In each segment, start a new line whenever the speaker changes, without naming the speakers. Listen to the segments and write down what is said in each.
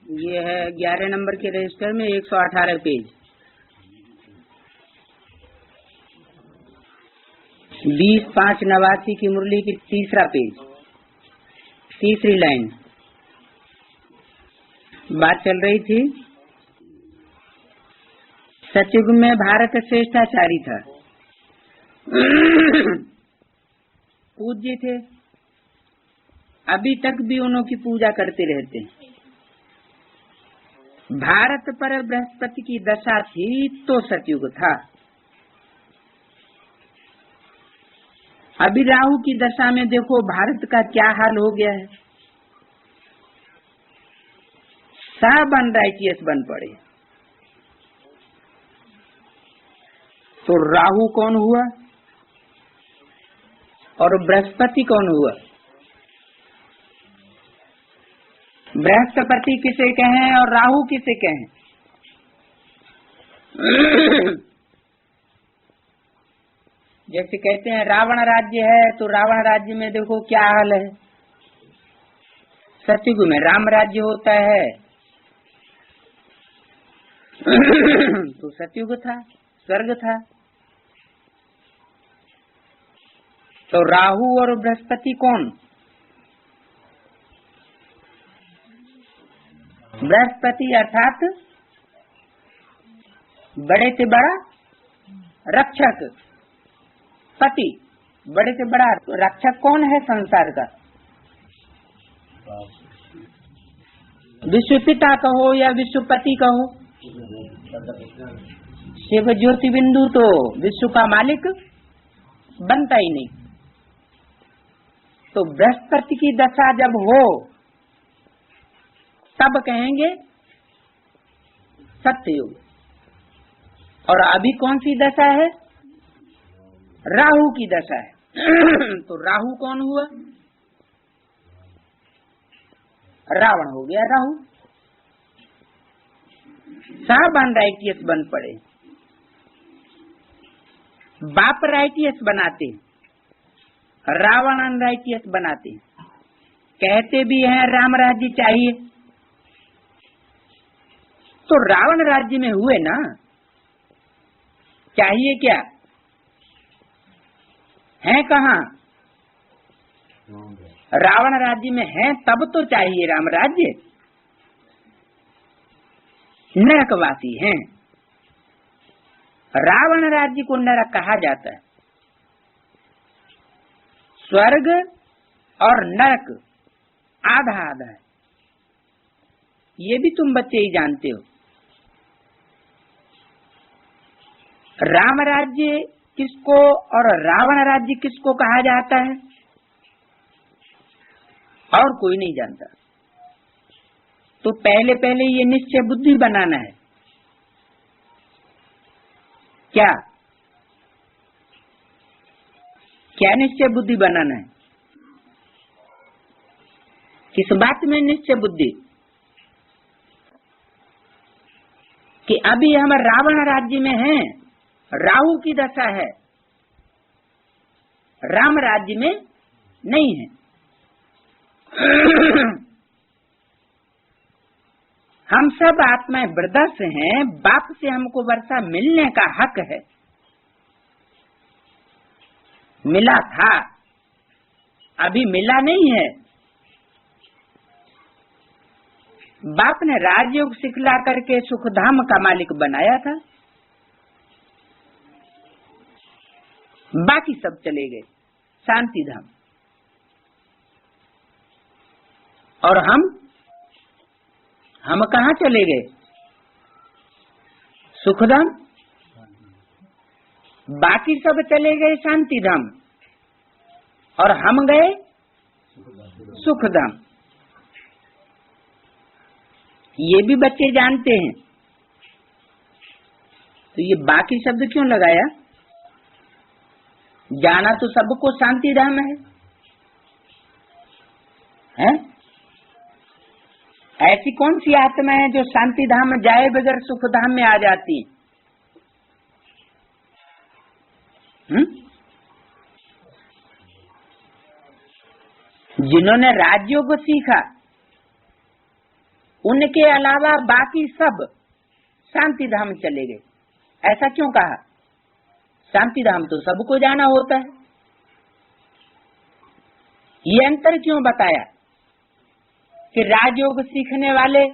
ये है 11 नंबर के रजिस्टर में 118 पेज, 20/5/89 की मुरली की तीसरा पेज, तीसरी लाइन। बात चल रही थी सतयुग में भारत श्रेष्ठाचारी था, पूज्य थे, अभी तक भी उनकी पूजा करते रहते हैं। भारत पर बृहस्पति की दशा थी तो सतयुग था। अभी राहु की दशा में देखो भारत का क्या हाल हो गया है, सब अनराइटियस बन पड़े। तो राहु कौन हुआ और बृहस्पति कौन हुआ? बृहस्पति किसे कहें और राहु किसे कहें? जैसे कहते हैं रावण राज्य है, तो रावण राज्य में देखो क्या हाल है। सतयुग में राम राज्य होता है तो सतयुग था, स्वर्ग था। तो राहु और बृहस्पति कौन? बृहस्पति अर्थात बड़े से बड़ा रक्षक, पति। बड़े से बड़ा रक्षक कौन है संसार का? विश्व पिता कहो या विश्वपति कहो, शिव ज्योति बिंदु तो विश्व का मालिक बनता ही नहीं। तो बृहस्पति की दशा जब हो तब कहेंगे सत्ययुग। और अभी कौन सी दशा है? राहु की दशा है। तो राहु कौन हुआ? रावण हो गया राहु। सब अनराइटियस बन पड़े। बाप राइटियस बनाते, रावण अनराइटियस बनाते। कहते भी हैं राम राज्य चाहिए, तो रावण राज्य में हुए ना, चाहिए क्या है? कहाँ? रावण राज्य में है तब तो चाहिए राम राज्य। नरकवासी हैं, रावण राज्य को नरक कहा जाता है। स्वर्ग और नरक आधा आधा है, ये भी तुम बच्चे ही जानते हो। राम राज्य किसको और रावण राज्य किसको कहा जाता है और कोई नहीं जानता। तो पहले पहले ये निश्चय बुद्धि बनाना है। क्या क्या निश्चय बुद्धि बनाना है? किस बात में निश्चय बुद्धि? कि अभी हम रावण राज्य में हैं, राहु की दशा है, राम राज्य में नहीं है। हम सब आत्माएं वृद्धस हैं, बाप से हमको वर्षा मिलने का हक है। मिला था, अभी मिला नहीं है। बाप ने राजयोग सिखला करके सुखधाम का मालिक बनाया था, बाकी सब चले गए शांति धाम। और हम कहाँ चले गए? सुखधाम। बाकी सब चले गए शांति धाम और हम गए सुखधाम। ये भी बच्चे जानते हैं। तो ये बाकी शब्द क्यों लगाया? जाना तो सबको शांति धाम है? ऐसी कौन सी आत्मा है जो शांति धाम में जाए बगैर सुख धाम में आ जाती? जिन्होंने राजयोग सीखा उनके अलावा बाकी सब शांति धाम चले गए। ऐसा क्यों कहा? शांति धाम तो सबको जाना होता है। ये अंतर क्यों बताया कि राजयोग सीखने वाले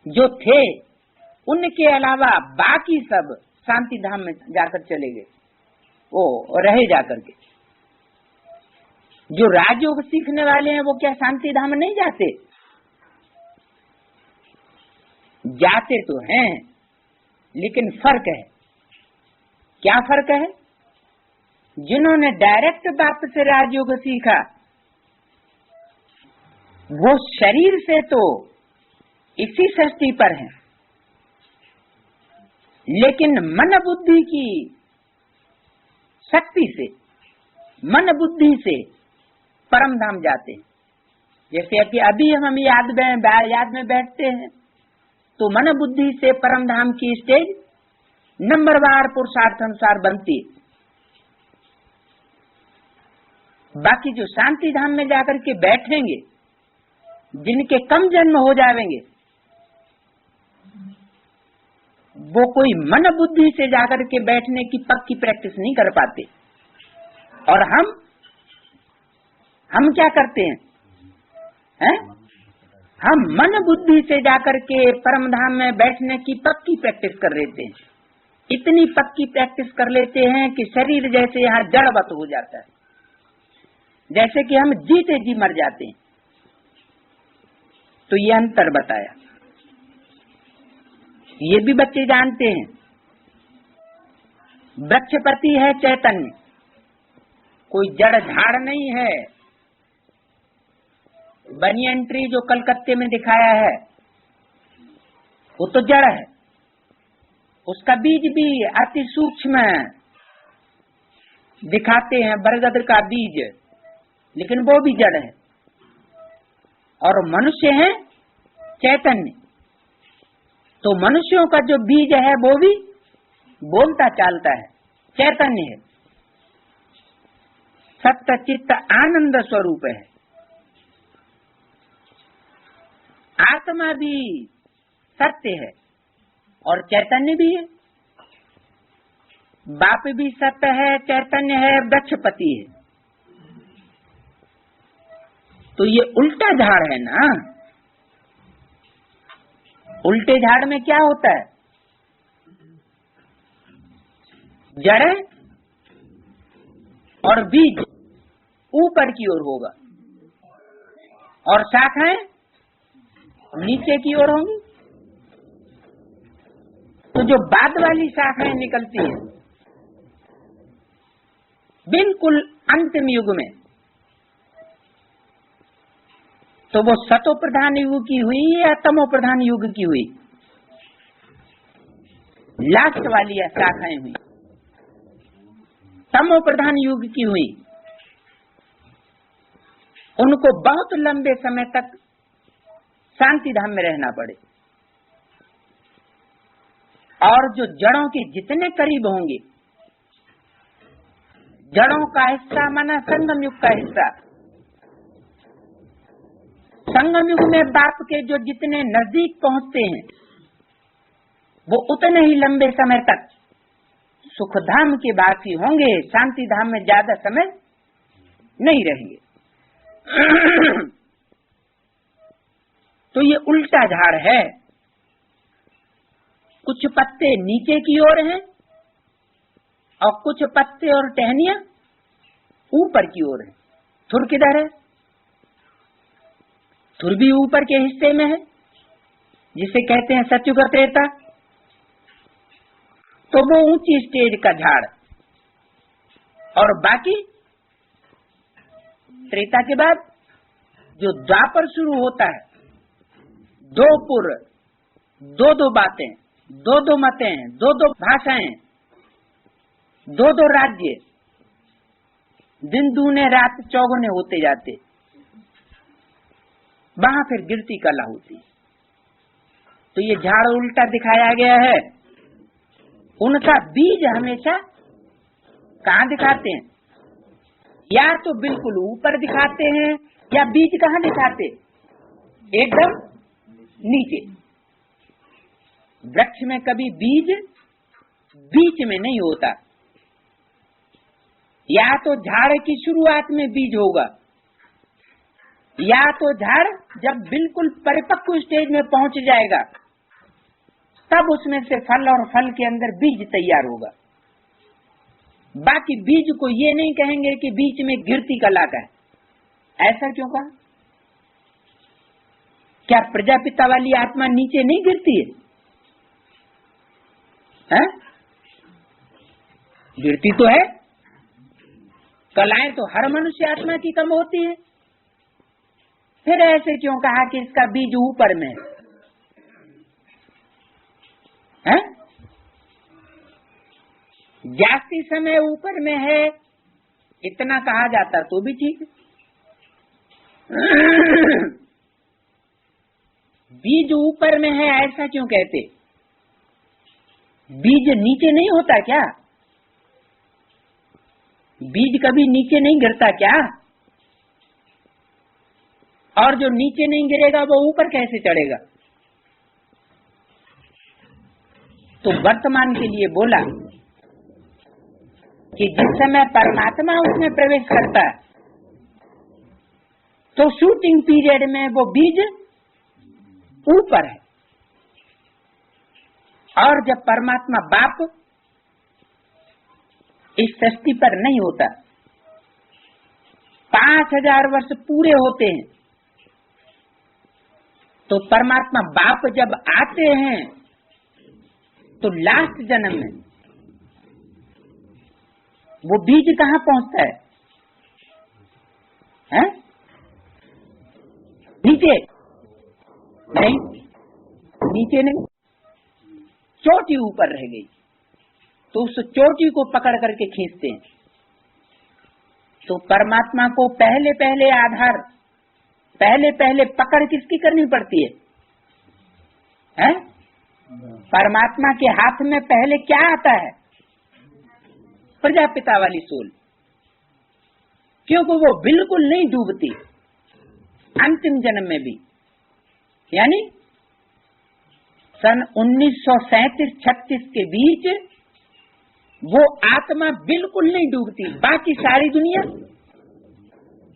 जो थे उनके अलावा बाकी सब शांति धाम में जाकर चले गए, वो रहे जाकर के। जो राजयोग सीखने वाले हैं वो क्या शांति धाम नहीं जाते? जाते तो हैं, लेकिन फर्क है। क्या फर्क है? जिन्होंने डायरेक्ट बाप से राजयोग सीखा वो शरीर से तो इसी सृष्टि पर हैं, लेकिन मन बुद्धि की शक्ति से, मन बुद्धि से परम धाम जाते हैं। जैसे कि अभी हम याद में बैठते हैं तो मन बुद्धि से परम धाम की स्टेज नंबरवार पुरुषार्थ अनुसार बनती है। बाकी जो शांति धाम में जाकर के बैठेंगे, जिनके कम जन्म हो जाएंगे, वो कोई मन बुद्धि से जाकर के बैठने की पक्की प्रैक्टिस नहीं कर पाते। और हम क्या करते हैं? हम मन बुद्धि से जाकर के परम धाम में बैठने की पक्की प्रैक्टिस कर लेते हैं। इतनी पक्की प्रैक्टिस कर लेते हैं कि शरीर जैसे यहाँ जड़वत हो जाता है, जैसे कि हम जीते जी मर जाते हैं। तो ये अंतर बताया। ये भी बच्चे जानते हैं, वृक्षपति है चैतन्य, कोई जड़ झाड़ नहीं है। बनियन ट्री जो कलकत्ते में दिखाया है वो तो जड़ है, उसका बीज भी अति सूक्ष्म दिखाते हैं, बरगद का बीज, लेकिन वो भी जड़ है। और मनुष्य है चैतन्य, तो मनुष्यों का जो बीज है वो भी बोलता चालता है, चैतन्य है, सत्य चित्त आनंद स्वरूप है। आत्मा भी सत्य है और चैतन्य भी है। बाप भी सत्य है, चैतन्य है, वृक्षपति है। तो ये उल्टा झाड़ है ना। उल्टे झाड़ में क्या होता है? जड़ और बीज ऊपर की ओर होगा और शाखाएं नीचे की ओर होंगी। तो जो बाद वाली शाखाएं निकलती हैं बिल्कुल अंतिम युग में, तो वो सतो प्रधान युग की हुई या तमो प्रधान युग की हुई? लास्ट वाली शाखाएं हुई तमो प्रधान युग की हुई। उनको बहुत लंबे समय तक शांति धाम में रहना पड़े। और जो जड़ों के जितने करीब होंगे, जड़ों का हिस्सा माना संगम युग का हिस्सा, संगम युग में बाप के जो जितने नजदीक पहुंचते हैं वो उतने ही लंबे समय तक सुख धाम के वासी होंगे, शांति धाम में ज्यादा समय नहीं रहेंगे। तो ये उल्टा झाड़ है। कुछ पत्ते नीचे की ओर हैं और कुछ पत्ते और टहनियां ऊपर की ओर हैं। थुर किधर है? थुर भी ऊपर के हिस्से में है, जिसे कहते हैं सत्युग त्रेता। तो वो ऊंची स्टेज का झाड़, और बाकी त्रेता के बाद जो द्वापर शुरू होता है, दो पुर, दो दो बातें, दो दो मतें, दो दो भाषाएं, दो दो राज्य, दिन दूने रात चौगुने होते जाते, वहां फिर गिरती कला होती। तो ये झाड़ उल्टा दिखाया गया है। उनका बीज हमेशा कहाँ दिखाते हैं? या तो बिल्कुल ऊपर दिखाते हैं, या बीज कहाँ दिखाते? एकदम नीचे। वृक्ष में कभी बीज बीच में नहीं होता, या तो झाड़ की शुरुआत में बीज होगा, या तो झाड़ जब बिल्कुल परिपक्व स्टेज में पहुंच जाएगा तब उसमें से फल और फल के अंदर बीज तैयार होगा। बाकी बीज को ये नहीं कहेंगे कि बीच में गिरती कला का है। ऐसा क्यों कहा? क्या प्रजापिता वाली आत्मा नीचे नहीं गिरती है? हैं? गिरती तो है। कलाएं तो हर मनुष्य आत्मा की कम होती है। फिर ऐसे क्यों कहा कि इसका बीज ऊपर में है? जास्ती समय ऊपर में है इतना कहा जाता तो भी ठीक है। बीज ऊपर में है ऐसा क्यों कहते? बीज नीचे नहीं होता क्या? बीज कभी नीचे नहीं गिरता क्या? और जो नीचे नहीं गिरेगा वो ऊपर कैसे चढ़ेगा? तो वर्तमान के लिए बोला कि जिस समय परमात्मा उसमें प्रवेश करता है तो शूटिंग पीरियड में वो बीज ऊपर है, और जब परमात्मा बाप इस सृष्टि पर नहीं होता, 5000 वर्ष पूरे होते हैं, तो परमात्मा बाप जब आते हैं तो लास्ट जन्म में वो बीज कहाँ पहुंचता है? हैं? नीचे नहीं, नीचे नहीं, चोटी ऊपर रह गई तो उस चोटी को पकड़ करके खींचते हैं। तो परमात्मा को पहले पहले आधार, पहले पहले पकड़ किसकी करनी पड़ती है? हैं? परमात्मा के हाथ में पहले क्या आता है? प्रजापिता वाली सोल, क्योंकि वो बिल्कुल नहीं डूबती अंतिम जन्म में भी। यानी सन 1937-36 के बीच वो आत्मा बिल्कुल नहीं डूबती, बाकी सारी दुनिया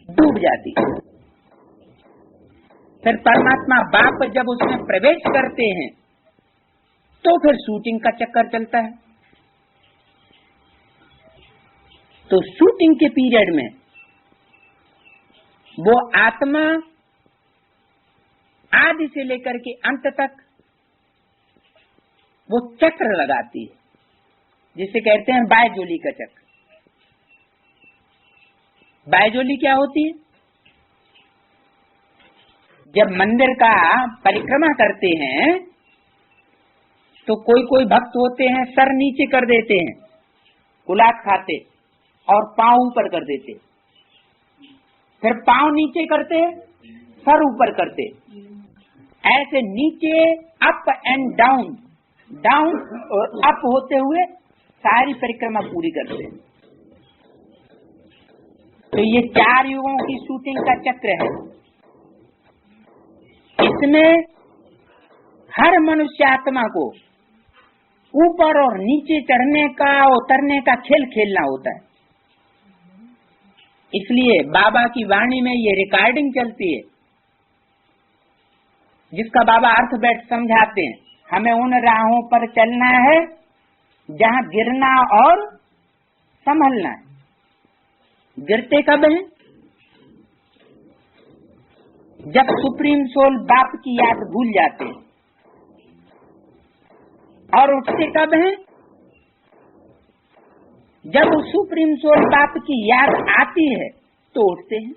डूब जाती। फिर परमात्मा बाप जब उसमें प्रवेश करते हैं तो फिर शूटिंग का चक्कर चलता है। तो शूटिंग के पीरियड में वो आत्मा आदि से लेकर के अंत तक वो चक्र लगाती है, जिसे कहते हैं बायजोली का चक्र। बायजोली क्या होती है? जब मंदिर का परिक्रमा करते हैं तो कोई कोई भक्त होते हैं सर नीचे कर देते हैं, गुलाब खाते, और पांव ऊपर कर देते, फिर पांव नीचे करते, सर ऊपर करते, ऐसे नीचे अप एंड डाउन, डाउन और अप होते हुए सारी परिक्रमा पूरी करते हैं। तो ये 4 युगों की शूटिंग का चक्र है। इसमें हर मनुष्य आत्मा को ऊपर और नीचे चढ़ने का उतरने का खेल खेलना होता है। इसलिए बाबा की वाणी में ये रिकॉर्डिंग चलती है, जिसका बाबा अर्थ बैठ समझाते हैं। हमें उन राहों पर चलना है जहां गिरना और संभलना है। गिरते कब हैं? जब सुप्रीम सोल बाप की याद भूल जाते हैं। और उठते कब हैं? जब सुप्रीम सोल बाप की याद आती है तो उठते हैं।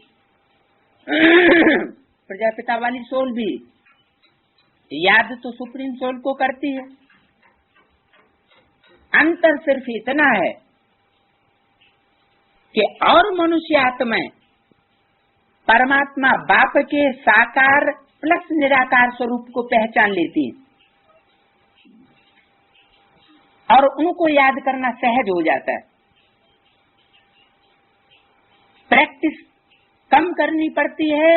प्रजापिता वाली सोल भी याद तो सुप्रीम सोल को करती है। अंतर सिर्फ इतना है कि और मनुष्य आत्माएं परमात्मा बाप के साकार प्लस निराकार स्वरूप को पहचान लेती है और उनको याद करना सहज हो जाता है। प्रैक्टिस कम करनी पड़ती है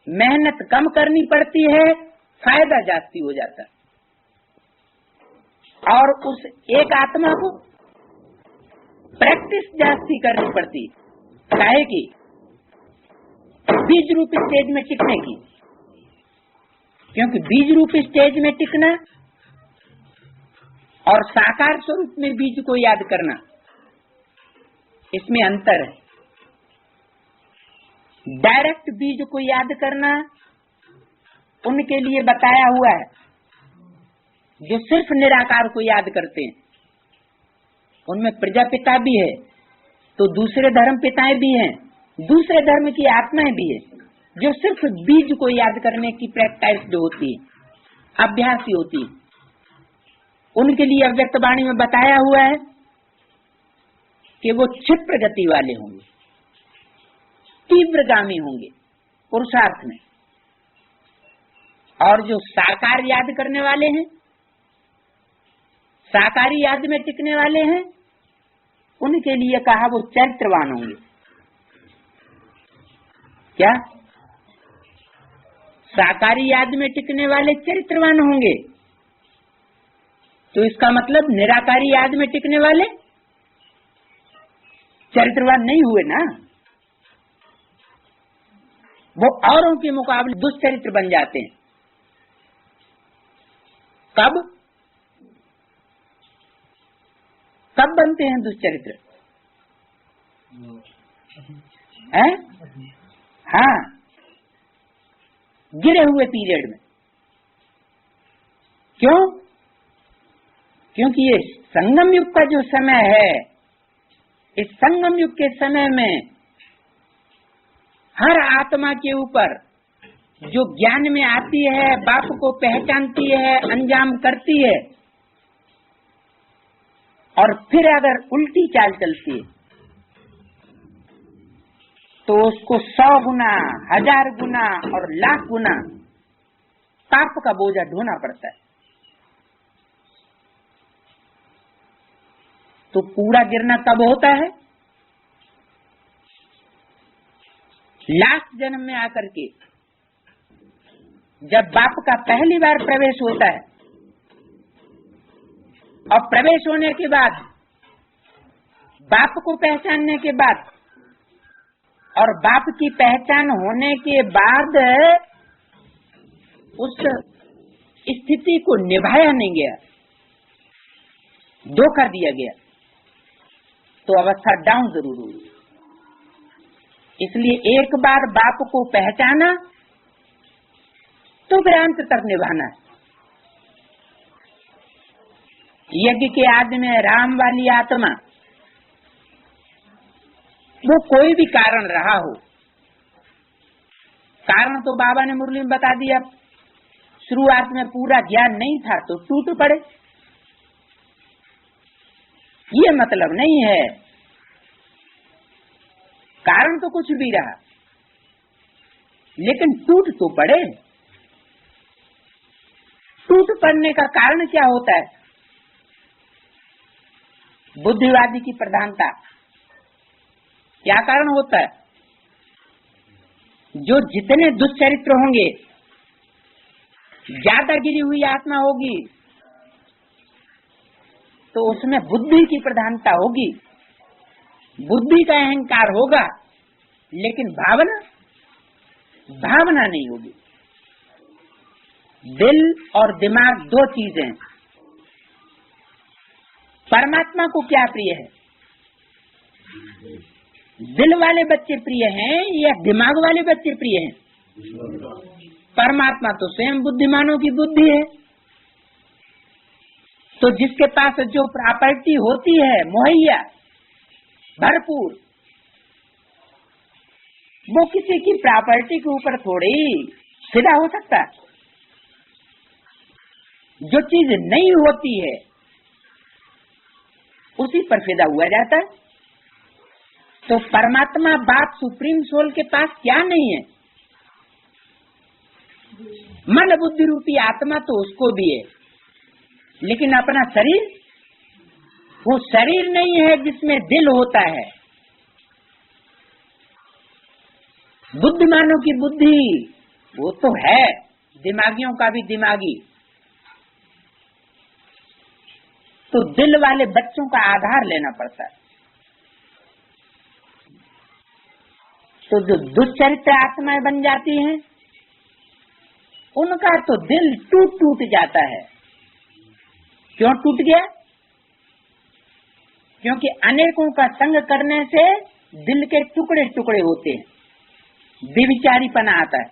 मेहनत कम करनी पड़ती है, फायदा जास्ती हो जाता है। और उस एक आत्मा को प्रैक्टिस जास्ती करनी पड़ती, काहे की बीज रूप स्टेज में टिकने की। क्योंकि बीज रूप स्टेज में टिकना और साकार स्वरूप में बीज को याद करना, इसमें अंतर है। डायरेक्ट बीज को याद करना उनके लिए बताया हुआ है जो सिर्फ निराकार को याद करते हैं। उनमें प्रजापिता भी है, तो दूसरे धर्म पिताएं भी हैं, दूसरे धर्म की आत्माएं भी है, जो सिर्फ बीज को याद करने की प्रैक्टिस जो होती है, अभ्यास ही होती है। उनके लिए अव्यक्त वाणी में बताया हुआ है कि वो क्षिप्र गति वाले होंगे, तीव्रगामी होंगे पुरुषार्थ में। और जो साकार याद करने वाले हैं, साकारी याद में टिकने वाले हैं, उनके लिए कहा वो चरित्रवान होंगे। क्या साकारी याद में टिकने वाले चरित्रवान होंगे? तो इसका मतलब निराकारी याद में टिकने वाले चरित्रवान नहीं हुए ना, वो औरों के मुकाबले दुष्चरित्र बन जाते हैं। कब कब बनते हैं दुष्चरित्र? हैं? हाँ, गिरे हुए पीरियड में। क्यों? क्योंकि ये संगम युग का जो समय है, इस संगम युग के समय में हर आत्मा के ऊपर जो ज्ञान में आती है, बाप को पहचानती है, अंजाम करती है, और फिर अगर उल्टी चाल चलती है तो उसको 100 गुना, 1000 गुना और लाख गुना पाप का बोझा ढोना पड़ता है। तो पूरा गिरना कब होता है? लास्ट जन्म में आकर के, जब बाप का पहली बार प्रवेश होता है, और प्रवेश होने के बाद, बाप को पहचानने के बाद, और बाप की पहचान होने के बाद उस स्थिति को निभाया नहीं गया, धोखा दिया गया, तो अवस्था डाउन जरूर हुई। इसलिए एक बार बाप को पहचाना तो फिर अंत तक निभाना है। यज्ञ के आदि में राम वाली आत्मा, वो कोई भी कारण रहा हो, कारण तो बाबा ने मुरली में बता दिया, शुरुआत में पूरा ज्ञान नहीं था तो टूट पड़े, ये मतलब नहीं है। कारण तो कुछ भी रहा, लेकिन टूट तो पड़े। टूट पड़ने का कारण क्या होता है? बुद्धिवादी की प्रधानता। क्या कारण होता है? जो जितने दुष्चरित्र होंगे, ज्यादा गिरी हुई आत्मा होगी, तो उसमें बुद्धि की प्रधानता होगी, बुद्धि का अहंकार होगा, लेकिन भावना नहीं होगी। दिल और दिमाग दो चीजें। परमात्मा को क्या प्रिय है? दिल वाले बच्चे प्रिय हैं या दिमाग वाले बच्चे प्रिय हैं? परमात्मा तो स्वयं बुद्धिमानों की बुद्धि है। तो जिसके पास जो प्रॉपर्टी होती है मुहैया भरपूर, वो किसी की प्रॉपर्टी के ऊपर थोड़ी फिदा हो सकता है। जो चीज नहीं होती है उसी पर फिदा हुआ जाता है। तो परमात्मा बाप सुप्रीम सोल के पास क्या नहीं है? मन बुद्धि रूपी आत्मा तो उसको भी है, लेकिन अपना शरीर, वो शरीर नहीं है जिसमें दिल होता है। बुद्धिमानों की बुद्धि वो तो है दिमागियों का भी दिमागी। तो दिल वाले बच्चों का आधार लेना पड़ता है। तो जो दुष्चरित्र आत्माएं बन जाती हैं, उनका तो दिल टूट टूट जाता है। क्यों टूट गया? क्योंकि अनेकों का संग करने से दिल के टुकड़े टुकड़े होते हैं, बेविचारीपना आता है।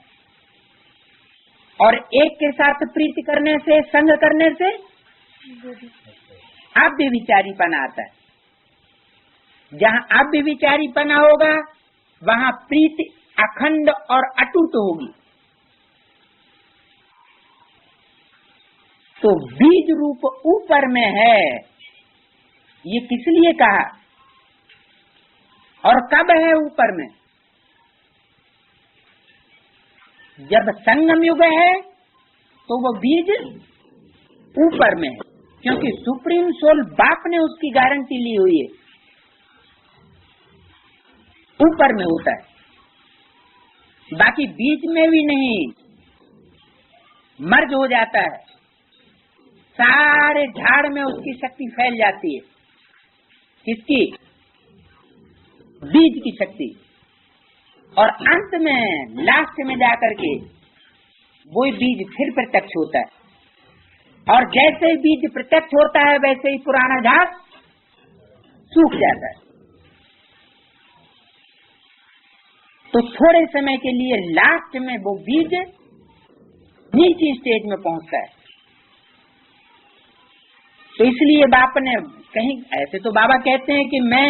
और एक के साथ प्रीति करने से, संग करने से आप बेविचारीपना आता है। जहाँ आप बेविचारीपना होगा, वहाँ प्रीति अखंड और अटूट होगी। तो बीज रूप ऊपर में है, ये किस लिए कहा और कब है ऊपर में? जब संगम युग है तो वो बीज ऊपर में है, क्योंकि सुप्रीम सोल बाप ने उसकी गारंटी ली हुई है, ऊपर में होता है। बाकी बीच में भी नहीं, मर्ज हो जाता है, सारे झाड़ में उसकी शक्ति फैल जाती है। किसकी? बीज की शक्ति। और अंत में लास्ट में जाकर के वही बीज फिर प्रत्यक्ष होता है। और जैसे ही बीज प्रत्यक्ष होता है, वैसे ही पुराना झाड़ सूख जाता है। तो थोड़े समय के लिए लास्ट में वो बीज नीचे स्टेज में पहुंचता है। तो इसलिए बाप ने कहीं, ऐसे तो बाबा कहते हैं कि मैं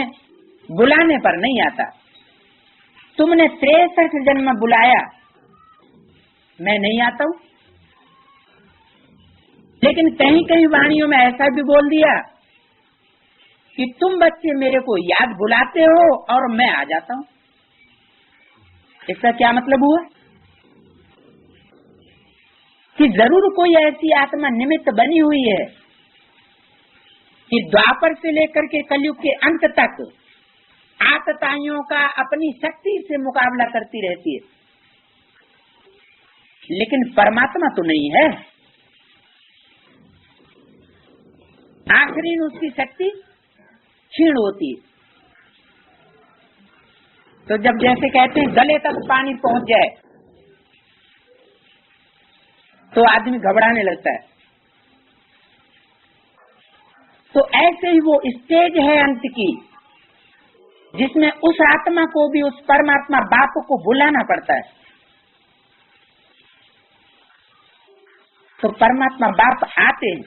बुलाने पर नहीं आता, तुमने 63 जन्म बुलाया, मैं नहीं आता हूं। लेकिन कहीं कहीं वाणियों में ऐसा भी बोल दिया कि तुम बच्चे मेरे को याद बुलाते हो और मैं आ जाता हूं। इसका क्या मतलब हुआ? कि जरूर कोई ऐसी आत्मा निमित्त बनी हुई है कि द्वापर से लेकर के कलयुग के अंत तक आतताइयों का अपनी शक्ति से मुकाबला करती रहती है। लेकिन परमात्मा तो नहीं है, आखिरी में उसकी शक्ति क्षीण होती है। तो जब जैसे कहते हैं गले तक पानी पहुंच जाए तो आदमी घबराने लगता है। तो ऐसे ही वो स्टेज है अंत की, जिसमें उस आत्मा को भी उस परमात्मा बाप को बुलाना पड़ता है। तो परमात्मा बाप आते हैं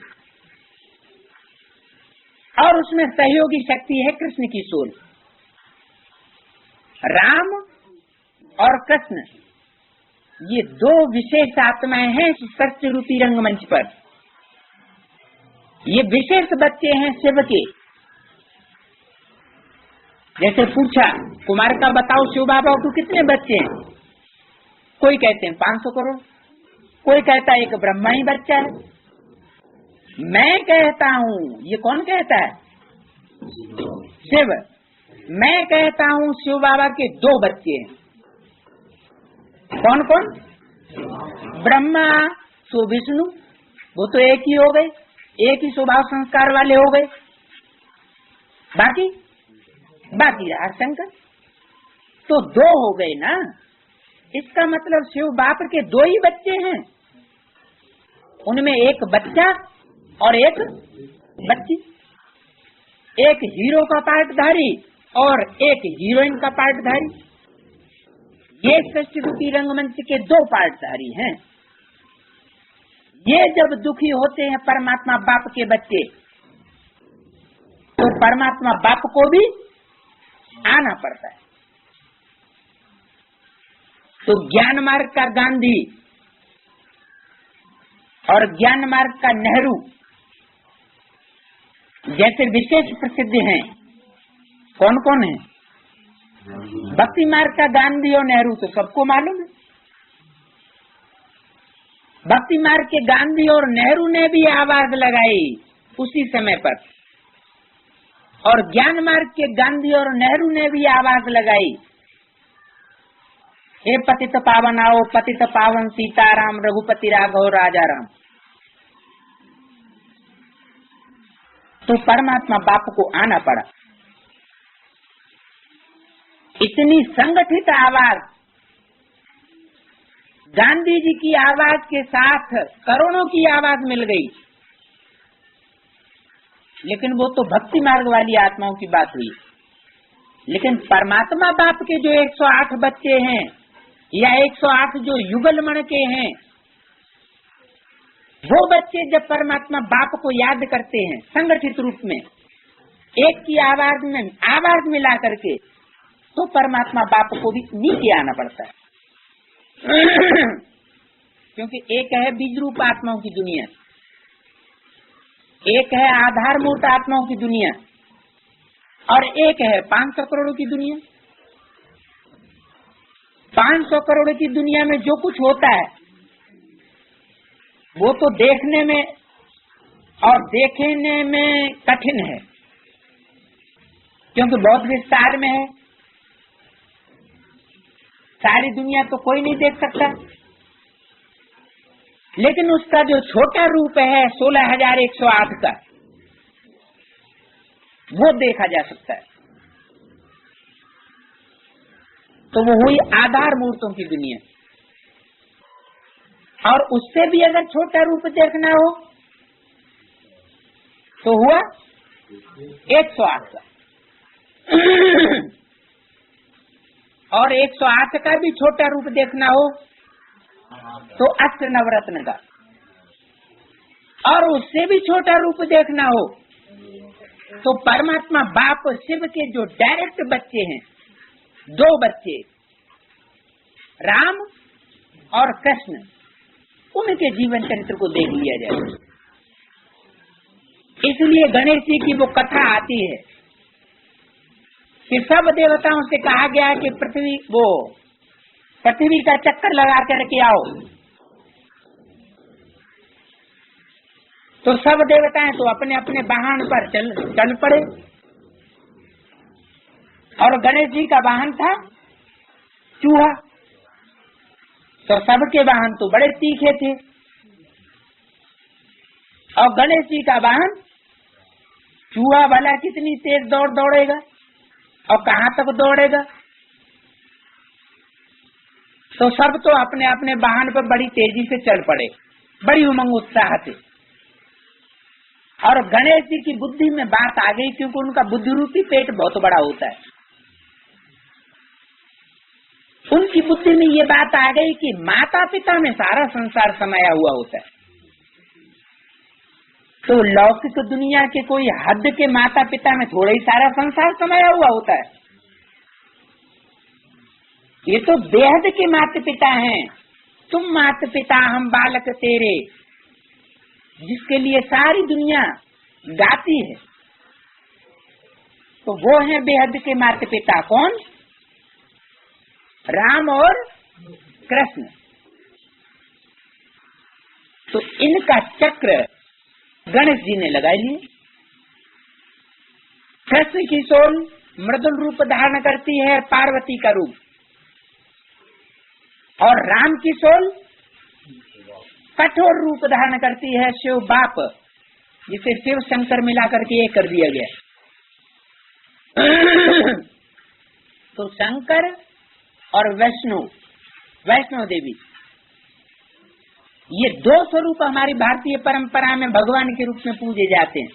और उसमें सहयोगी शक्ति है कृष्ण की सोल। राम और कृष्ण ये दो विशेष आत्माएं हैं सत्य रूपी रंगमंच पर। ये विशेष बच्चे हैं शिव के। जैसे पूछा कुमार का बताओ शिव बाबा को कितने बच्चे हैं? कोई कहते हैं 500 करोड़, कोई कहता है एक ब्रह्मा ही बच्चा है। मैं कहता हूँ, ये कौन कहता है? शिव। मैं कहता हूँ शिव बाबा के 2 बच्चे हैं। कौन कौन? ब्रह्मा तो विष्णु, वो तो एक ही हो गए, एक ही स्वभाव संस्कार वाले हो गए। बाकी रहा शंकर, तो 2 हो गए ना। इसका मतलब शिव बाप के 2 ही बच्चे हैं, उनमें एक बच्चा और एक बच्ची, एक हीरो का पार्टधारी और एक हीरोइन का पार्टधारी। ये सृष्टि रूपी रंगमंच के 2 पार्टधारी हैं। ये जब दुखी होते हैं परमात्मा बाप के बच्चे, तो परमात्मा बाप को भी आना पड़ता है। तो ज्ञान मार्ग का गांधी और ज्ञान मार्ग का नेहरू जैसे विशेष प्रसिद्ध हैं। कौन कौन है? भक्ति मार्ग का गांधी और नेहरू तो सबको मालूम है। भक्ति मार्ग के गांधी और नेहरू ने भी आवाज लगाई उसी समय पर, और ज्ञान मार्ग के गांधी और नेहरू ने भी आवाज लगाई हे पतित पावन आओ, पतित पावन सीताराम, रघुपति राघव राजा राम। तो परमात्मा बाप को आना पड़ा। इतनी संगठित आवाज, गांधी जी की आवाज के साथ करोड़ों की आवाज मिल गई, लेकिन वो तो भक्ति मार्ग वाली आत्माओं की बात हुई। लेकिन परमात्मा बाप के जो 108 बच्चे हैं या 108 जो युगलमण के हैं, वो बच्चे जब परमात्मा बाप को याद करते हैं संगठित रूप में, एक की आवाज में आवाज मिला करके, तो परमात्मा बाप को भी नीचे आना पड़ता है। क्योंकि एक है बीज रूप आत्माओं की दुनिया, एक है आधार मूर्त आत्माओं की दुनिया, और एक है 500 करोड़ की दुनिया। 500 करोड़ की दुनिया में जो कुछ होता है वो तो देखने में और देखने में कठिन है, क्योंकि बहुत विस्तार में है। सारी दुनिया तो कोई नहीं देख सकता, लेकिन उसका जो छोटा रूप है 16,108 का, वो देखा जा सकता है। तो वो हुई आधार मूर्तों की दुनिया। और उससे भी अगर छोटा रूप देखना हो तो हुआ 108 का। और 108 का भी छोटा रूप देखना हो तो अष्ट नवरत्न का। और उससे भी छोटा रूप देखना हो तो परमात्मा बाप शिव के जो डायरेक्ट बच्चे हैं, 2 बच्चे, राम और कृष्ण, उनके जीवन चरित्र को देख लिया जाए। इसलिए गणेश जी की वो कथा आती है कि सब देवताओं से कहा गया कि पृथ्वी का चक्कर लगा करके आओ। तो सब देवताएं तो अपने अपने वाहन पर चल पड़े, और गणेश जी का वाहन था चूहा। तो सबके वाहन तो बड़े तीखे थे, और गणेश जी का वाहन चूहा भला कितनी तेज दौड़ेगा और कहाँ तक दौड़ेगा। तो सब तो अपने अपने वाहन पर बड़ी तेजी से चल पड़े, बड़ी उमंग उत्साह से। और गणेश जी की बुद्धि में बात आ गई, क्योंकि उनका बुद्धि रूपी पेट बहुत बड़ा होता है। उनकी बुद्धि में ये बात आ गई कि माता पिता में सारा संसार समाया हुआ होता है। तो लौकिक दुनिया के कोई हद के माता पिता में थोड़ा ही सारा संसार समाया हुआ होता है। ये तो बेहद के माता पिता हैं। तुम माता पिता हम बालक तेरे, जिसके लिए सारी दुनिया गाती है। तो वो हैं बेहद के माता पिता। कौन? राम और कृष्ण। तो इनका चक्र गणेश जी ने लगा लिए। कृष्ण की सोल मृदुल रूप धारण करती है, पार्वती का रूप, और राम की सोल कठोर रूप धारण करती है, शिव बाप, जिसे शिव शंकर मिला करके एक कर दिया गया। तो शंकर और वैष्णो देवी, ये 2 स्वरूप हमारी भारतीय परंपरा में भगवान के रूप में पूजे जाते हैं,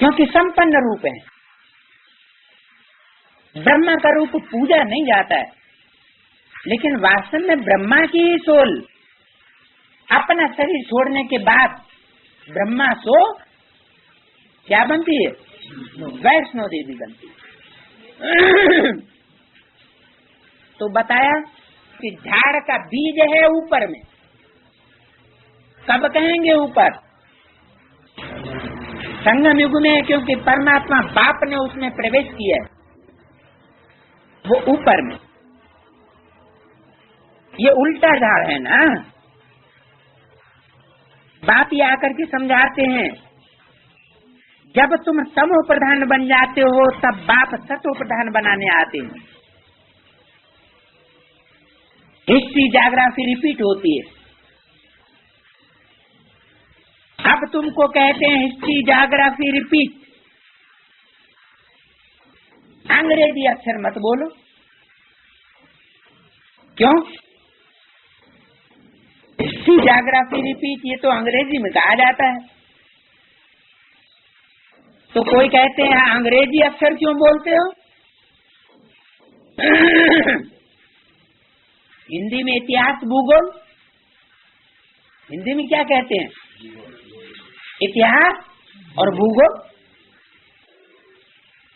क्योंकि संपन्न रूप है। ब्रह्मा का रूप पूजा नहीं जाता है, लेकिन वास्तव में ब्रह्मा की ही सोल अपना शरीर छोड़ने के बाद ब्रह्मा सो क्या बनती है? वैष्णो देवी बनती है। तो बताया कि झाड़ का बीज है ऊपर में। कब कहेंगे ऊपर? संगम युग में, क्योंकि परमात्मा बाप ने उसमें प्रवेश किया है, वो ऊपर में। ये उल्टा झाड़ है ना। बाप ये आकर के समझाते हैं, जब तुम तमो प्रधान बन जाते हो तब बाप सतो प्रधान बनाने आते हैं। हिस्ट्री ज्योग्राफी रिपीट होती है। अब तुमको कहते हैं हिस्ट्री ज्योग्राफी रिपीट, अंग्रेजी अक्षर मत बोलो। क्यों? हिस्ट्री ज्योग्राफी रिपीट ये तो अंग्रेजी में कहा जाता है। तो कोई कहते हैं अंग्रेजी अक्षर क्यों बोलते हो? हिंदी में इतिहास भूगोल, हिंदी में क्या कहते हैं? इतिहास और भूगोल।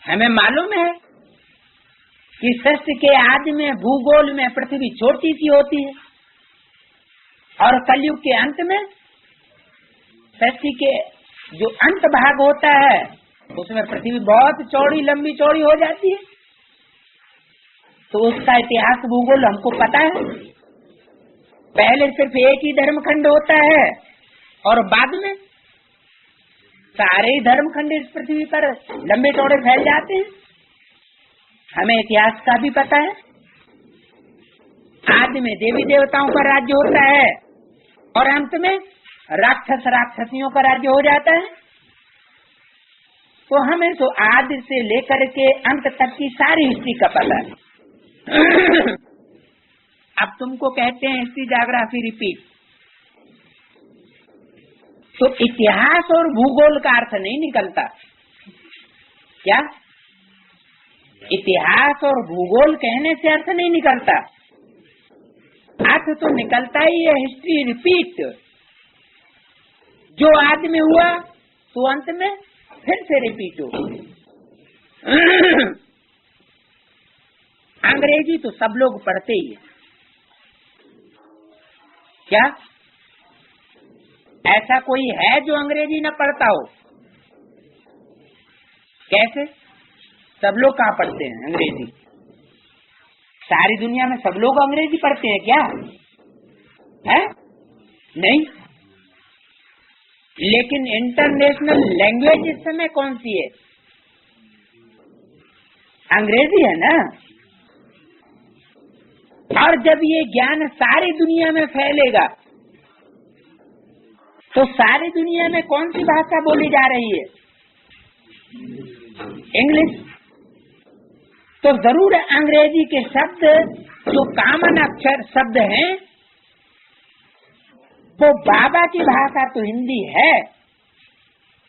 हमें मालूम है कि सृष्टि के आदि में भूगोल में पृथ्वी छोटी सी होती है और कलयुग के अंत में सृष्टि के जो अंत भाग होता है उसमें पृथ्वी बहुत चौड़ी लंबी चौड़ी हो जाती है। तो उसका इतिहास भूगोल हमको पता है। पहले सिर्फ एक ही धर्मखंड होता है और बाद में सारे धर्मखंड इस पृथ्वी पर लंबे चौड़े फैल जाते हैं। हमें इतिहास का भी पता है। आदि में देवी देवताओं का राज्य होता है और अंत में राक्षस राक्षसियों का राज्य हो जाता है। तो हमें तो आदि से लेकर के अंत तक की सारी हिस्ट्री का पता है। अब तुमको कहते हैं हिस्ट्री ज्योग्राफी रिपीट, तो इतिहास और भूगोल का अर्थ नहीं निकलता क्या? इतिहास और भूगोल कहने से अर्थ नहीं निकलता, अर्थ तो निकलता ही है हिस्ट्री रिपीट। जो आदि में हुआ तो अंत में फिर से रिपीट हो। अंग्रेजी तो सब लोग पढ़ते ही है क्या? ऐसा कोई है जो अंग्रेजी न पढ़ता हो? कैसे? सब लोग कहाँ पढ़ते हैं अंग्रेजी? सारी दुनिया में सब लोग अंग्रेजी पढ़ते हैं क्या? है? नहीं। लेकिन इंटरनेशनल लैंग्वेज इस समय कौन सी है? अंग्रेजी है ना। और जब ये ज्ञान सारी दुनिया में फैलेगा तो सारी दुनिया में कौन सी भाषा बोली जा रही है? इंग्लिश। तो जरूर अंग्रेजी के शब्द जो कॉमन अक्षर शब्द हैं वो बाबा की भाषा तो हिंदी है,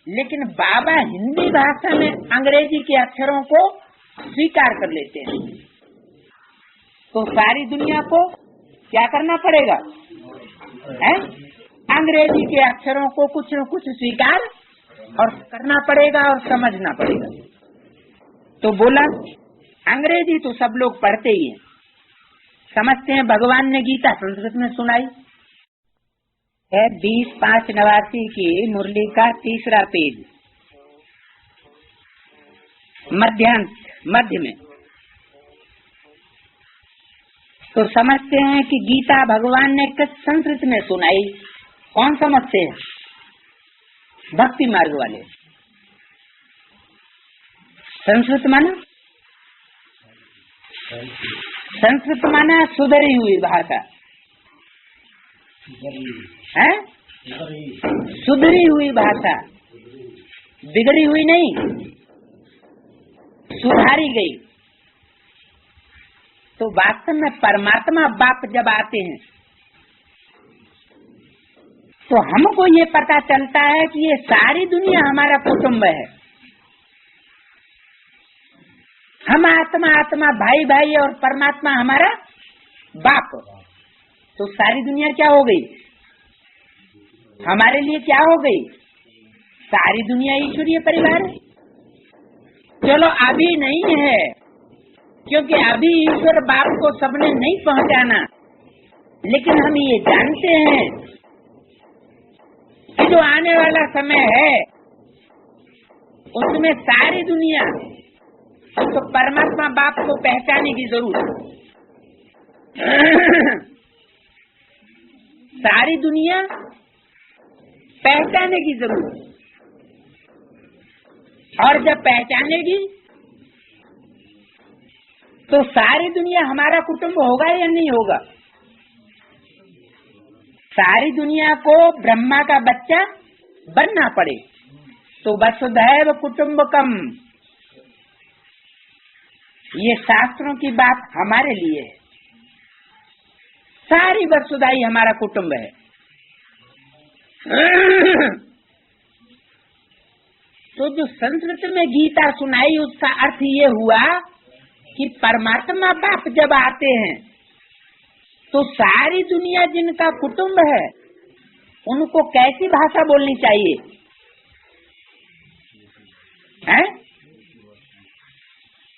लेकिन बाबा हिंदी भाषा में अंग्रेजी के अक्षरों को स्वीकार कर लेते हैं। तो सारी दुनिया को क्या करना पड़ेगा? अंग्रेजी के अक्षरों को कुछ न कुछ स्वीकार और करना पड़ेगा और समझना पड़ेगा। तो बोला अंग्रेजी तो सब लोग पढ़ते ही हैं, समझते हैं। भगवान ने गीता संस्कृत में सुनाई है। 20/5/89 की मुरली का 3रा पेज मध्य में। तो समझते हैं कि गीता भगवान ने किस संस्कृत में सुनाई। कौन समझते हैं? भक्ति मार्ग वाले। संस्कृत माना? संस्कृत माना सुधरी हुई भाषा है। सुधरी हुई भाषा, बिगड़ी हुई नहीं, सुधारी गई। तो वास्तव में परमात्मा बाप जब आते हैं तो हमको ये पता चलता है कि ये सारी दुनिया हमारा कुटुंब है। हम आत्मा आत्मा, भाई भाई और परमात्मा हमारा बाप। तो सारी दुनिया क्या हो गई? हमारे लिए क्या हो गई? सारी दुनिया ईश्वरीय परिवार है। चलो अभी नहीं है, क्योंकि अभी ईश्वर बाप को सबने नहीं पहुंचाना, लेकिन हम ये जानते हैं कि जो आने वाला समय है उसमें सारी दुनिया तो परमात्मा बाप को पहचाने की जरूरत है। सारी दुनिया पहचाने की जरूरत है। और जब पहचानेगी तो सारी दुनिया हमारा कुटुंब होगा या नहीं होगा? सारी दुनिया को ब्रह्मा का बच्चा बनना पड़े, तो वसुधैव कुटुम्बकम, ये शास्त्रों की बात हमारे लिए है। सारी वसुधा ही हमारा कुटुंब है। तो जो संस्कृत में गीता सुनाई उसका अर्थ ये हुआ कि परमात्मा बाप जब आते हैं तो सारी दुनिया जिनका कुटुंब है उनको कैसी भाषा बोलनी चाहिए है?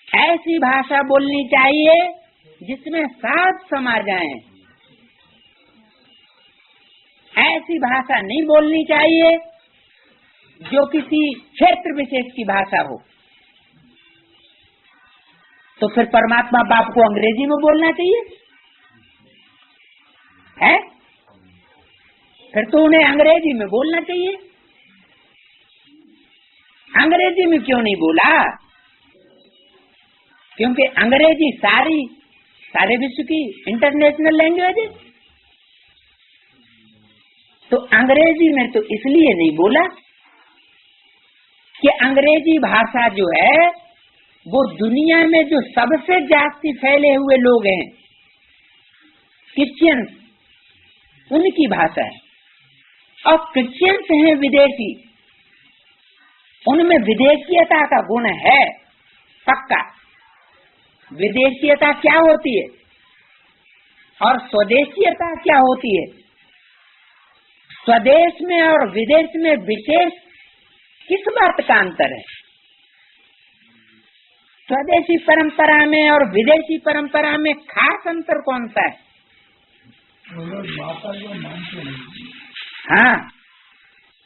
ऐसी भाषा बोलनी चाहिए जिसमें साथ समा जाएं। ऐसी भाषा नहीं बोलनी चाहिए जो किसी क्षेत्र विशेष की भाषा हो। तो फिर परमात्मा बाप को अंग्रेजी में बोलना चाहिए है? फिर तो उन्हें अंग्रेजी में बोलना चाहिए। अंग्रेजी में क्यों नहीं बोला? क्योंकि अंग्रेजी सारे विश्व की इंटरनेशनल लैंग्वेज है। तो अंग्रेजी में तो इसलिए नहीं बोला कि अंग्रेजी भाषा जो है वो दुनिया में जो सबसे जास्ती फैले हुए लोग हैं क्रिश्चियंस, उनकी भाषा है। और क्रिश्चियंस हैं विदेशी, उनमें विदेशीयता का गुण है पक्का। विदेशीयता क्या होती है और स्वदेशीयता क्या होती है? स्वदेश में और विदेश में विशेष किस बात का अंतर है? स्वदेशी परंपरा में और विदेशी परंपरा में खास अंतर कौन सा है? हाँ,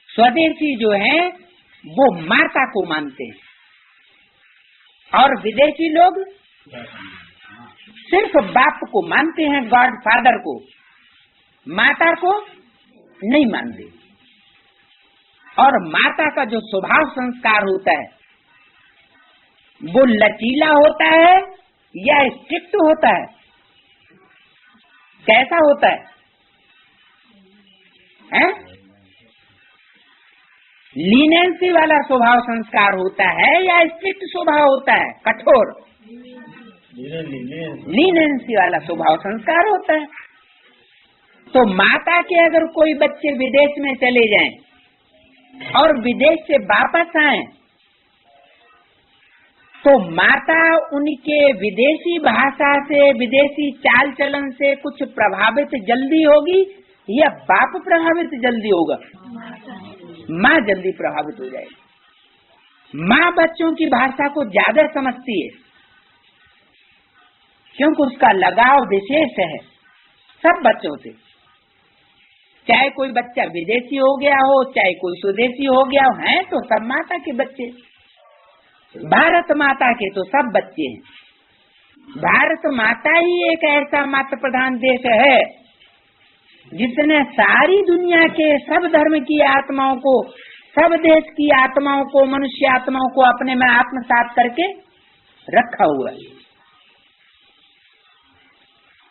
स्वदेशी जो है वो माता को मानते हैं और विदेशी लोग सिर्फ बाप को मानते हैं, गॉड फादर को, माता को नहीं मानते। और माता का जो स्वभाव संस्कार होता है वो लचीला होता है या स्ट्रिक्ट होता है? कैसा होता है? लीनेंसी वाला स्वभाव संस्कार होता है या स्ट्रिक्ट स्वभाव होता है, कठोर? लीनेंसी वाला स्वभाव संस्कार होता है। तो माता के अगर कोई बच्चे विदेश में चले जाएं और विदेश से वापस आएं तो माता उनके विदेशी भाषा से, विदेशी चाल चलन से कुछ प्रभावित जल्दी होगी या बाप प्रभावित जल्दी होगा? माँ जल्दी प्रभावित हो जाएगी। माँ बच्चों की भाषा को ज्यादा समझती है क्योंकि उसका लगाव विशेष है सब बच्चों से। चाहे कोई बच्चा विदेशी हो गया हो, चाहे कोई स्वदेशी हो गया हो, हैं तो सब माता के बच्चे। भारत माता के तो सब बच्चे हैं। भारत माता ही एक ऐसा मातृ प्रधान देश है जिसने सारी दुनिया के सब धर्म की आत्माओं को, सब देश की आत्माओं को, मनुष्य आत्माओं को अपने में आत्मसात करके रखा हुआ है।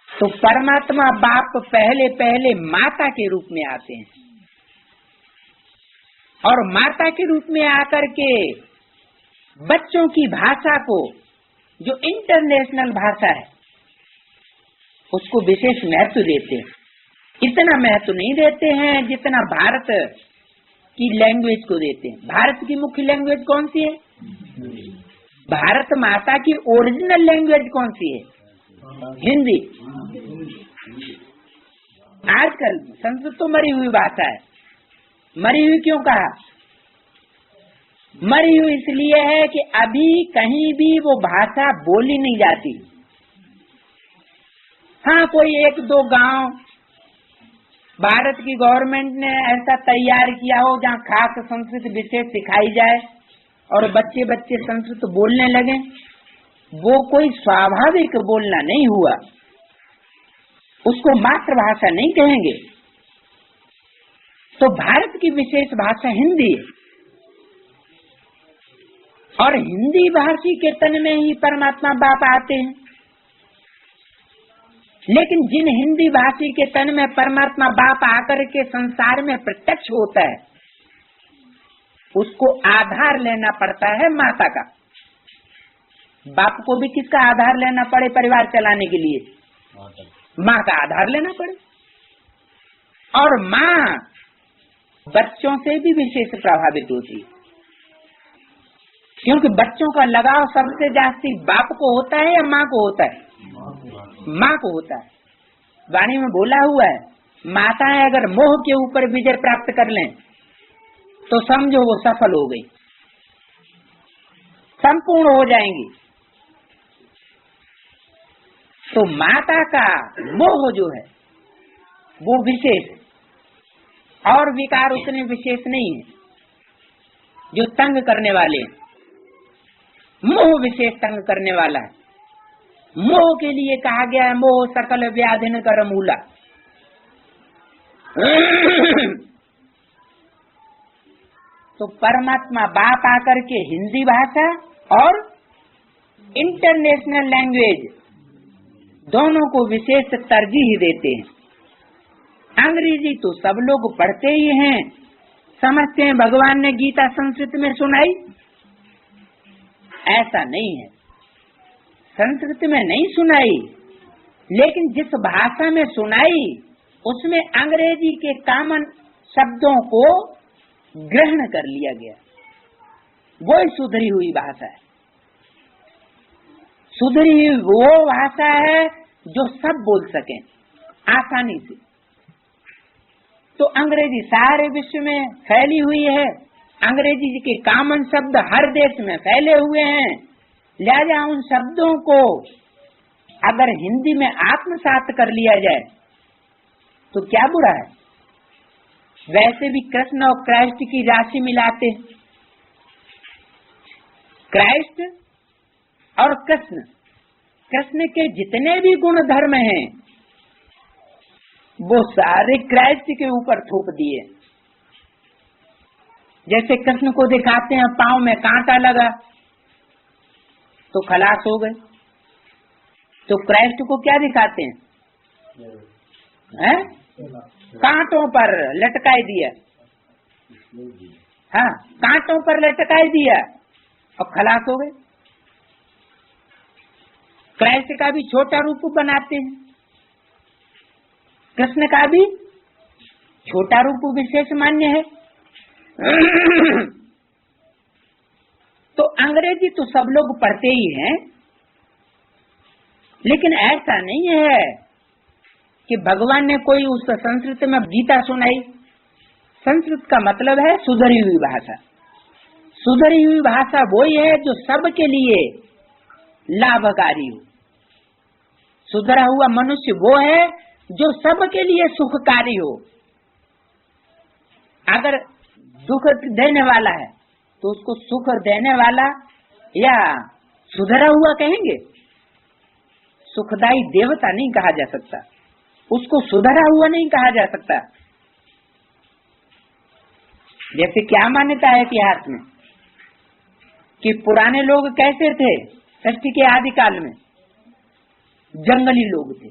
तो परमात्मा बाप पहले पहले माता के रूप में आते हैं और माता के रूप में आकर के बच्चों की भाषा को, जो इंटरनेशनल भाषा है, उसको विशेष महत्व देते हैं। इतना महत्व नहीं देते हैं जितना भारत की लैंग्वेज को देते हैं। भारत की मुख्य लैंग्वेज कौन सी है? भारत माता की ओरिजिनल लैंग्वेज कौन सी है? हिंदी। आजकल संस्कृत तो मरी हुई भाषा है। मरी हुई क्यों कहा? मरी हुई इसलिए है कि अभी कहीं भी वो भाषा बोली नहीं जाती। हाँ, कोई एक दो गांव भारत की गवर्नमेंट ने ऐसा तैयार किया हो जहाँ खास संस्कृत विशेष सिखाई जाए और बच्चे बच्चे संस्कृत बोलने लगे, वो कोई स्वाभाविक बोलना नहीं हुआ, उसको मातृभाषा नहीं कहेंगे। तो भारत की विशेष भाषा हिंदी है और हिंदी भाषी के तन में ही परमात्मा बाप आते हैं। लेकिन जिन हिंदी भाषी के तन में परमात्मा बाप आकर के संसार में प्रत्यक्ष होता है, उसको आधार लेना पड़ता है माता का। बाप को भी किसका आधार लेना पड़े परिवार चलाने के लिए? माँ का आधार लेना पड़े। और माँ बच्चों से भी विशेष प्रभावित होती है, क्योंकि बच्चों का लगाव सबसे जास्ती बाप को होता है या माँ को होता है? माँ को होता है। वाणी में बोला हुआ है, माताएं अगर मोह के ऊपर विजय प्राप्त कर लें तो समझो वो सफल हो गई, संपूर्ण हो जाएंगी। तो माता का मोह जो है वो विशेष है, और विकार उतने विशेष नहीं है जो तंग करने वाले। मोह विशेष तंग करने वाला है। मोह के लिए कहा गया है, मोह सकल व्याधिन कर मूला। तो परमात्मा बाप आकर के हिंदी भाषा और इंटरनेशनल लैंग्वेज दोनों को विशेष तरजीह देते हैं। अंग्रेजी तो सब लोग पढ़ते ही हैं, समझते हैं भगवान ने गीता संस्कृत में सुनाई। ऐसा नहीं है, संस्कृत में नहीं सुनाई, लेकिन जिस भाषा में सुनाई उसमें अंग्रेजी के कॉमन शब्दों को ग्रहण कर लिया गया। वो सुधरी हुई भाषा है। सुधरी हुई वो भाषा है जो सब बोल सकें आसानी से। तो अंग्रेजी सारे विश्व में फैली हुई है, अंग्रेजी के कॉमन शब्द हर देश में फैले हुए हैं। लिहाजा उन शब्दों को अगर हिंदी में आत्मसात कर लिया जाए तो क्या बुरा है? वैसे भी कृष्ण और क्राइस्ट की राशि मिलाते हैं। क्राइस्ट और कृष्ण, कृष्ण के जितने भी गुण धर्म हैं वो सारे क्राइस्ट के ऊपर थोप दिए। जैसे कृष्ण को दिखाते हैं पांव में कांटा लगा तो खलास हो गए, तो क्राइस्ट को क्या दिखाते हैं? कांटों पर लटकाई दिया। हाँ, कांटों पर लटकाई दिया और खलास हो गए। क्राइस्ट का भी छोटा रूप बनाते हैं, कृष्ण का भी छोटा रूप विशेष मान्य है। तो अंग्रेजी तो सब लोग पढ़ते ही हैं, लेकिन ऐसा नहीं है कि भगवान ने कोई उस संस्कृत में गीता सुनाई। संस्कृत का मतलब है सुधरी हुई भाषा। सुधरी हुई भाषा वही है जो सबके लिए लाभकारी हो। सुधरा हुआ मनुष्य वो है जो सबके लिए सुखकारी हो। अगर दुख देने वाला है तो उसको सुख देने वाला या सुधरा हुआ कहेंगे। सुखदाई देवता नहीं कहा जा सकता, उसको सुधरा हुआ नहीं कहा जा सकता। जैसे क्या मान्यता है इतिहास में कि पुराने लोग कैसे थे? सृष्टि के आदि काल में जंगली लोग थे,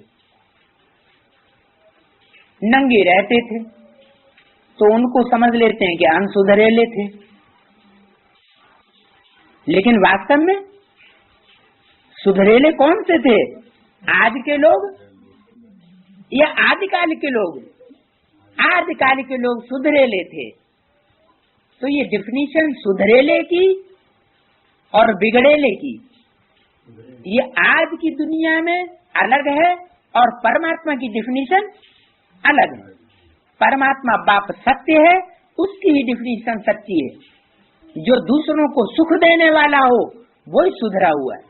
नंगे रहते थे, तो उनको समझ लेते हैं कि अनसुधरेले थे। लेकिन वास्तव में सुधरेले कौन से थे? आज के लोग या आदिकाल के लोग? आदिकाल के लोग सुधरेले थे। तो ये डिफिनीशन सुधरेले की और बिगड़ेले की ये आज की दुनिया में अलग है और परमात्मा की डिफिनीशन अलग है। परमात्मा बाप सत्य है, उसकी भी डिफिनीशन सच्ची है। जो दूसरों को सुख देने वाला हो वही सुधरा हुआ है।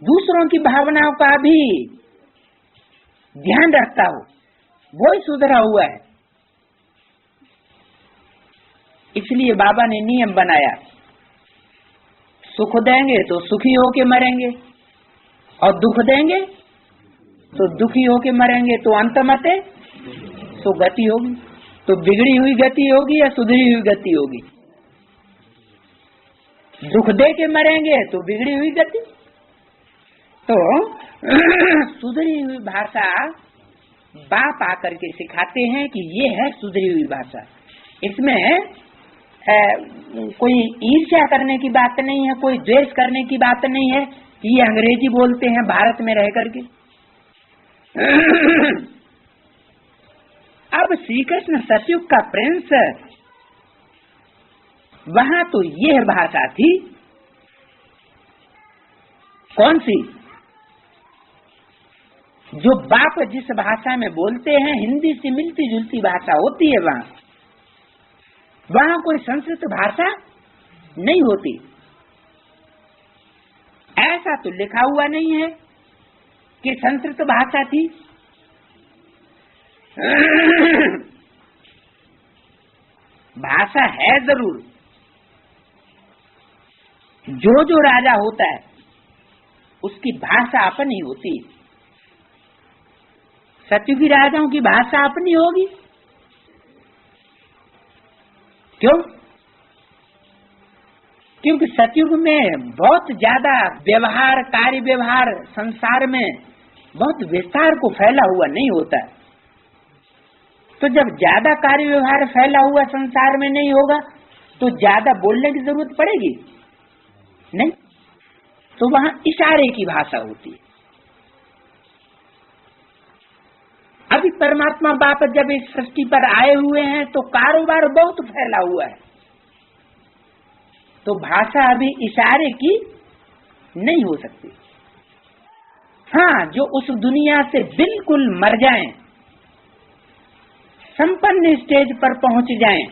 दूसरों की भावनाओं का भी ध्यान रखता हो वही सुधरा हुआ है। इसलिए बाबा ने नियम बनाया, सुख देंगे तो सुखी होके मरेंगे और दुख देंगे तो दुखी होके मरेंगे। तो अंतमते तो गति होगी, तो बिगड़ी हुई गति होगी या सुधरी हुई गति होगी? दुख दे के मरेंगे तो बिगड़ी हुई गति। तो सुधरी हुई भाषा बाप आकर के सिखाते हैं कि ये है सुधरी हुई भाषा। इसमें कोई ईर्ष्या करने की बात नहीं है, कोई द्वेष करने की बात नहीं है कि ये अंग्रेजी बोलते हैं भारत में रह करके। अब श्री कृष्ण सतयुग का प्रिंस, वहां तो यह भाषा थी, कौन सी, जो बाप जिस भाषा में बोलते हैं हिंदी से मिलती जुलती भाषा होती है, वहां कोई संस्कृत भाषा नहीं होती। ऐसा तो लिखा हुआ नहीं है कि संस्कृत भाषा थी। भाषा है जरूर, जो राजा होता है उसकी भाषा अपनी होती है। सतयुगी राजाओं की भाषा अपनी होगी, क्यों? क्योंकि सतयुग में बहुत ज्यादा व्यवहार, कार्य व्यवहार संसार में बहुत विस्तार को फैला हुआ नहीं होता। तो जब ज्यादा कार्य व्यवहार फैला हुआ संसार में नहीं होगा तो ज्यादा बोलने की जरूरत पड़ेगी नहीं, तो वहां इशारे की भाषा होती है। अभी परमात्मा बाप जब इस सृष्टि पर आए हुए हैं तो कारोबार बहुत फैला हुआ है, तो भाषा अभी इशारे की नहीं हो सकती। हाँ, जो उस दुनिया से बिल्कुल मर जाएं, संपन्न स्टेज पर पहुंच जाएं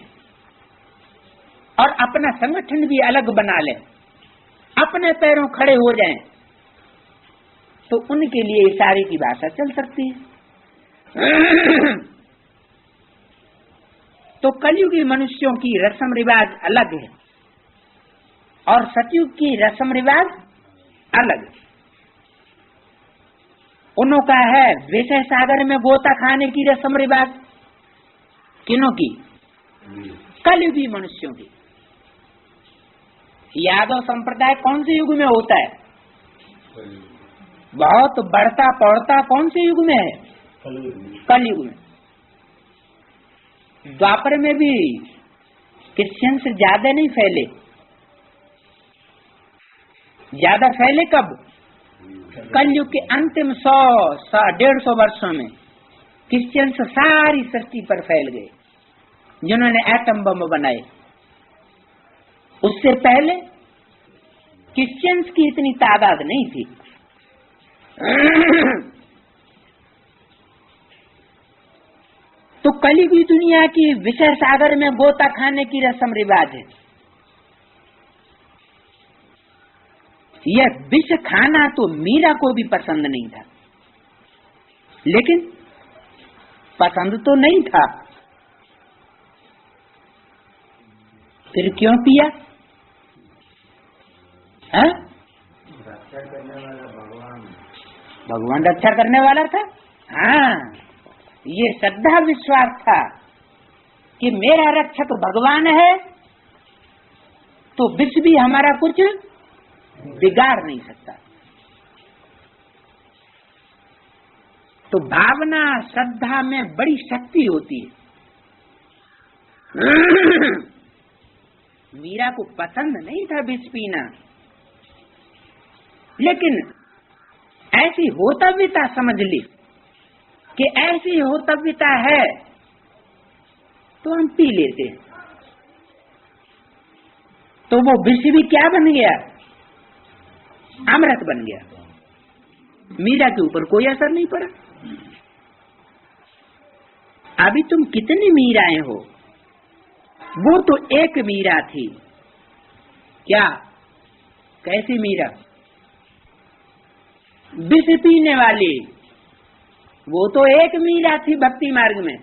और अपना संगठन भी अलग बना लें, अपने पैरों खड़े हो जाएं, तो उनके लिए इशारे की भाषा चल सकती है। तो कलयुगी मनुष्यों की रस्म रिवाज अलग है और सतयुग की रस्म रिवाज अलग। उन्हों का है विषय सागर में गोता खाने की रस्म रिवाज। किनों की? कलयुगी मनुष्यों की। यादव संप्रदाय कौन से युग में होता है? बहुत बढ़ता पड़ता कौन से युग में है? कलयुग में। द्वापर में भी क्रिश्चियन से ज्यादा नहीं फैले। ज्यादा फैले कब? कलयुग के अंतिम 100-150 वर्षों में क्रिश्चियंस सारी सृष्टि पर फैल गए, जिन्होंने एटम बम बनाए। उससे पहले क्रिश्चियंस की इतनी तादाद नहीं थी। तो कलयुगी दुनिया की विषय सागर में गोता खाने की रस्म रिवाज है। यह विष खाना तो मीरा को भी पसंद नहीं था, लेकिन पसंद तो नहीं था, फिर क्यों पिया? है? भगवान रक्षा करने वाला था। हाँ, ये श्रद्धा विश्वास था कि मेरा रक्षक भगवान है, तो विष भी हमारा कुछ बिगाड़ नहीं सकता। तो भावना श्रद्धा में बड़ी शक्ति होती है। मीरा को पसंद नहीं था विष पीना, लेकिन ऐसी होतव्यता समझ ली कि ऐसी होतव्यता है तो हम पी लेते हैं। तो वो विष भी क्या बन गया? अमृत बन गया। मीरा के ऊपर कोई असर नहीं पड़ा। अभी तुम कितनी मीराएं हो? वो तो एक मीरा थी। क्या? कैसी मीरा? विष पीने वाली। वो तो एक मीरा थी भक्ति मार्ग में,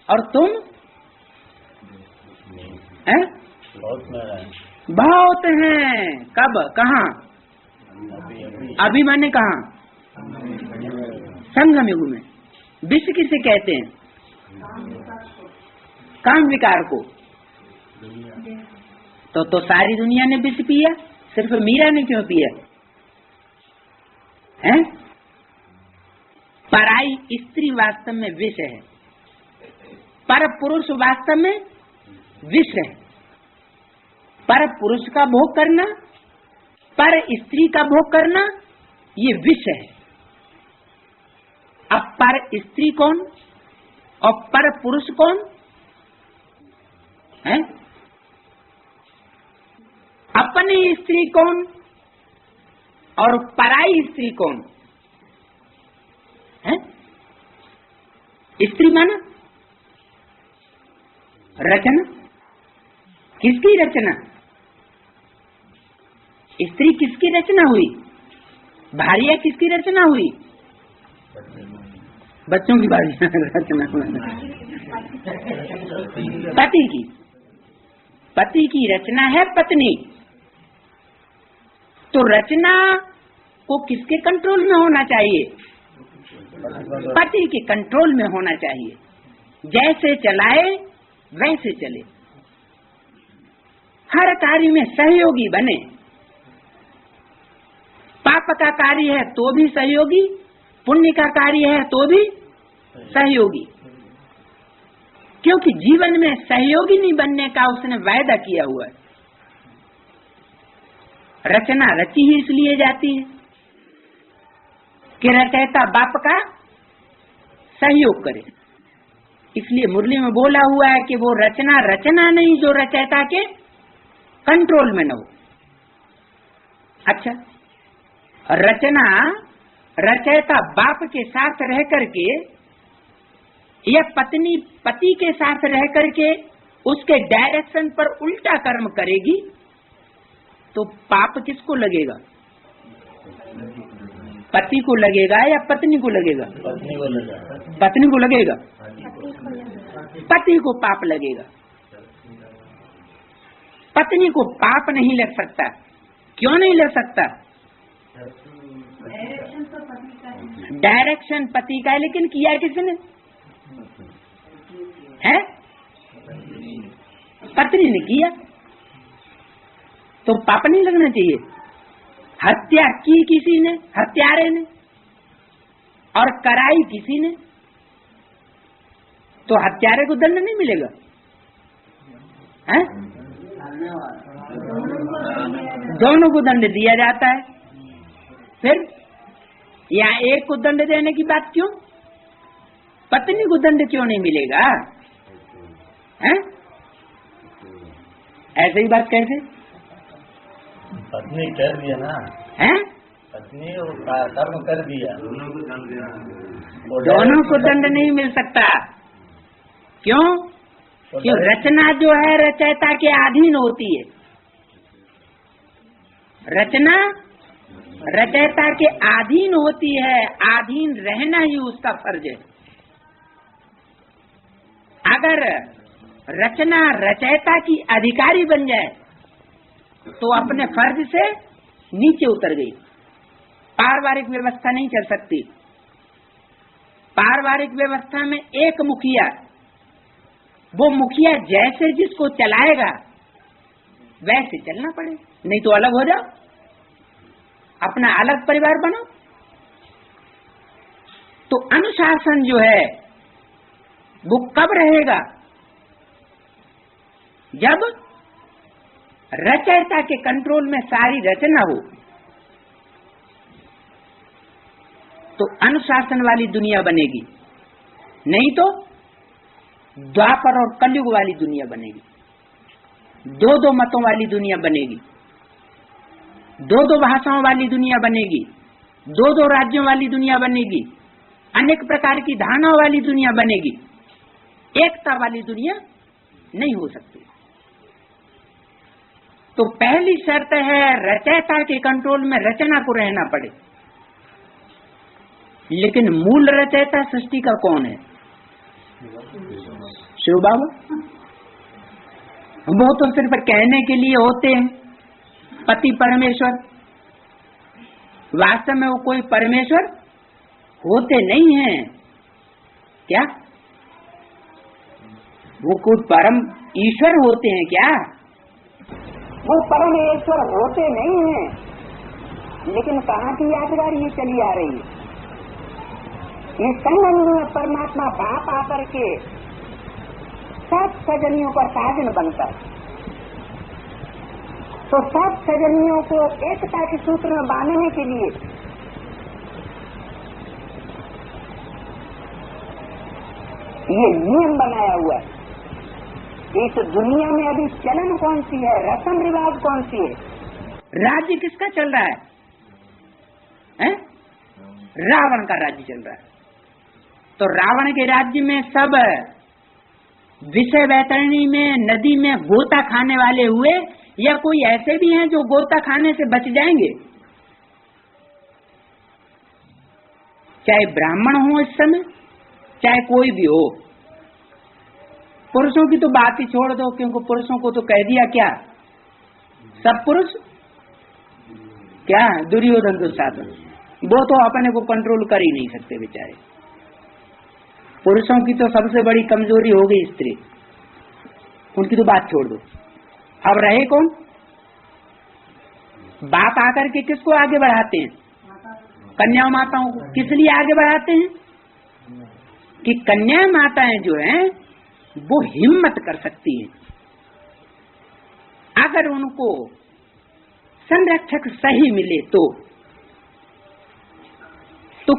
और तुम हैं? बहुत हैं। कब? कहाँ? अभी माने कहाँ? संगम युग में। विष किसे कहते हैं? काम विकार को। तो सारी दुनिया ने विष पिया, सिर्फ मीरा ने क्यों पिया? हैं? पराई स्त्री वास्तव में विष है, पर पुरुष वास्तव में विष है। पर पुरुष का भोग करना, पर स्त्री का भोग करना, ये विष है। अब पर स्त्री कौन और पर पुरुष कौन है? अपनी स्त्री कौन और पराई स्त्री कौन है? स्त्री माना रचना, किसकी रचना? स्त्री किसकी रचना हुई? भार्या किसकी रचना हुई? बच्चों की भार्या रचना पति की। पति की रचना है पत्नी। तो रचना को किसके कंट्रोल में होना चाहिए? पति के कंट्रोल में होना चाहिए। जैसे चलाए वैसे चले, हर कार्य में सहयोगी बने। पाप का कार्य है तो भी सहयोगी, पुण्य का कार्य है तो भी सहयोगी, क्योंकि जीवन में सहयोगी नहीं बनने का उसने वायदा किया हुआ है। रचना रची ही इसलिए जाती है कि रचयिता बाप का सहयोग करे। इसलिए मुरली में बोला हुआ है कि वो रचना रचना नहीं जो रचयिता के कंट्रोल में न हो। अच्छा, रचना रचयिता बाप के साथ रह करके या पत्नी पति के साथ रह करके उसके डायरेक्शन पर उल्टा कर्म करेगी तो पाप किसको लगेगा? पति को लगेगा या पत्नी को लगेगा? पत्नी को लगेगा। पति को पाप लगेगा। पत्नी को पाप नहीं लग सकता। क्यों नहीं लग सकता? डायरेक्शन पति का है, लेकिन किया किसने है? पत्नी ने किया, तो पाप नहीं लगना चाहिए। हत्या की किसी ने, हत्यारे ने, और कराई किसी ने, तो हत्यारे को दंड नहीं मिलेगा है? दोनों को दंड दिया जाता है। फिर यहाँ एक को दंड देने की बात क्यों? पत्नी को दंड क्यों नहीं मिलेगा है? ऐसे ही बात कैसे?
पत्नी कर दिया ना
है?
पत्नी कर्म कर दिया,
दोनों को दंड नहीं मिल सकता। क्यों? क्यों? रचना जो है रचयिता के अधीन होती है। रचना रचयिता के अधीन होती है, अधीन रहना ही उसका फर्ज है। अगर रचना रचयिता की अधिकारी बन जाए तो अपने फर्ज से नीचे उतर गई। पारिवारिक व्यवस्था नहीं चल सकती। पारिवारिक व्यवस्था में एक मुखिया, वो मुखिया जैसे जिसको चलाएगा वैसे चलना पड़े, नहीं तो अलग हो जाओ, अपना अलग परिवार बनाओ। तो अनुशासन जो है वो कब रहेगा? जब रचयिता के कंट्रोल में सारी रचना हो, तो अनुशासन वाली दुनिया बनेगी। नहीं तो द्वापर और कलयुग वाली दुनिया बनेगी। दो दो मतों वाली दुनिया बनेगी, दो दो भाषाओं वाली दुनिया बनेगी, दो दो राज्यों वाली दुनिया बनेगी, अनेक प्रकार की धारणाओं वाली दुनिया बनेगी। एकता वाली दुनिया नहीं हो सकती। तो पहली शर्त है रचयिता के कंट्रोल में रचना को रहना पड़े। लेकिन मूल रचयिता सृष्टि का कौन है? शिव बाबा। वो तो सिर्फ कहने के लिए होते हैं पति परमेश्वर, वास्तव में वो कोई परमेश्वर होते नहीं हैं। क्या वो कोई परम ईश्वर होते हैं क्या? वो परमेश्वर होते नहीं हैं। लेकिन कहाँ की यादगार ये चली आ रही है। ये संगम में परमात्मा बाप आकर के सब सजनियों का साधन बनता है, तो सब सजनियों को एकता के सूत्र में बांधने के लिए ये नियम बनाया हुआ है। इस दुनिया में अभी चलन कौन सी है, रस्म रिवाज कौन सी है, राज्य किसका चल रहा है? रावण का राज्य चल रहा है। तो रावण के राज्य में सब विषय वैतरणी में नदी में गोता खाने वाले हुए, या कोई ऐसे भी हैं जो गोता खाने से बच जाएंगे? चाहे ब्राह्मण हो इस समय, चाहे कोई भी हो। पुरुषों की तो बात ही छोड़ दो, क्योंकि पुरुषों को तो कह दिया क्या, सब पुरुष क्या दुर्योधन दुशासन, वो तो अपने को कंट्रोल कर ही नहीं सकते बेचारे। पुरुषों की तो सबसे बड़ी कमजोरी हो गई स्त्री, उनकी तो बात छोड़ दो। अब रहे कौन? बाप आकर के किसको आगे बढ़ाते हैं? कन्या माताओं को। किस लिए आगे बढ़ाते हैं? कि कन्या माताएं जो हैं वो हिम्मत कर सकती हैं, अगर उनको संरक्षक सही मिले तो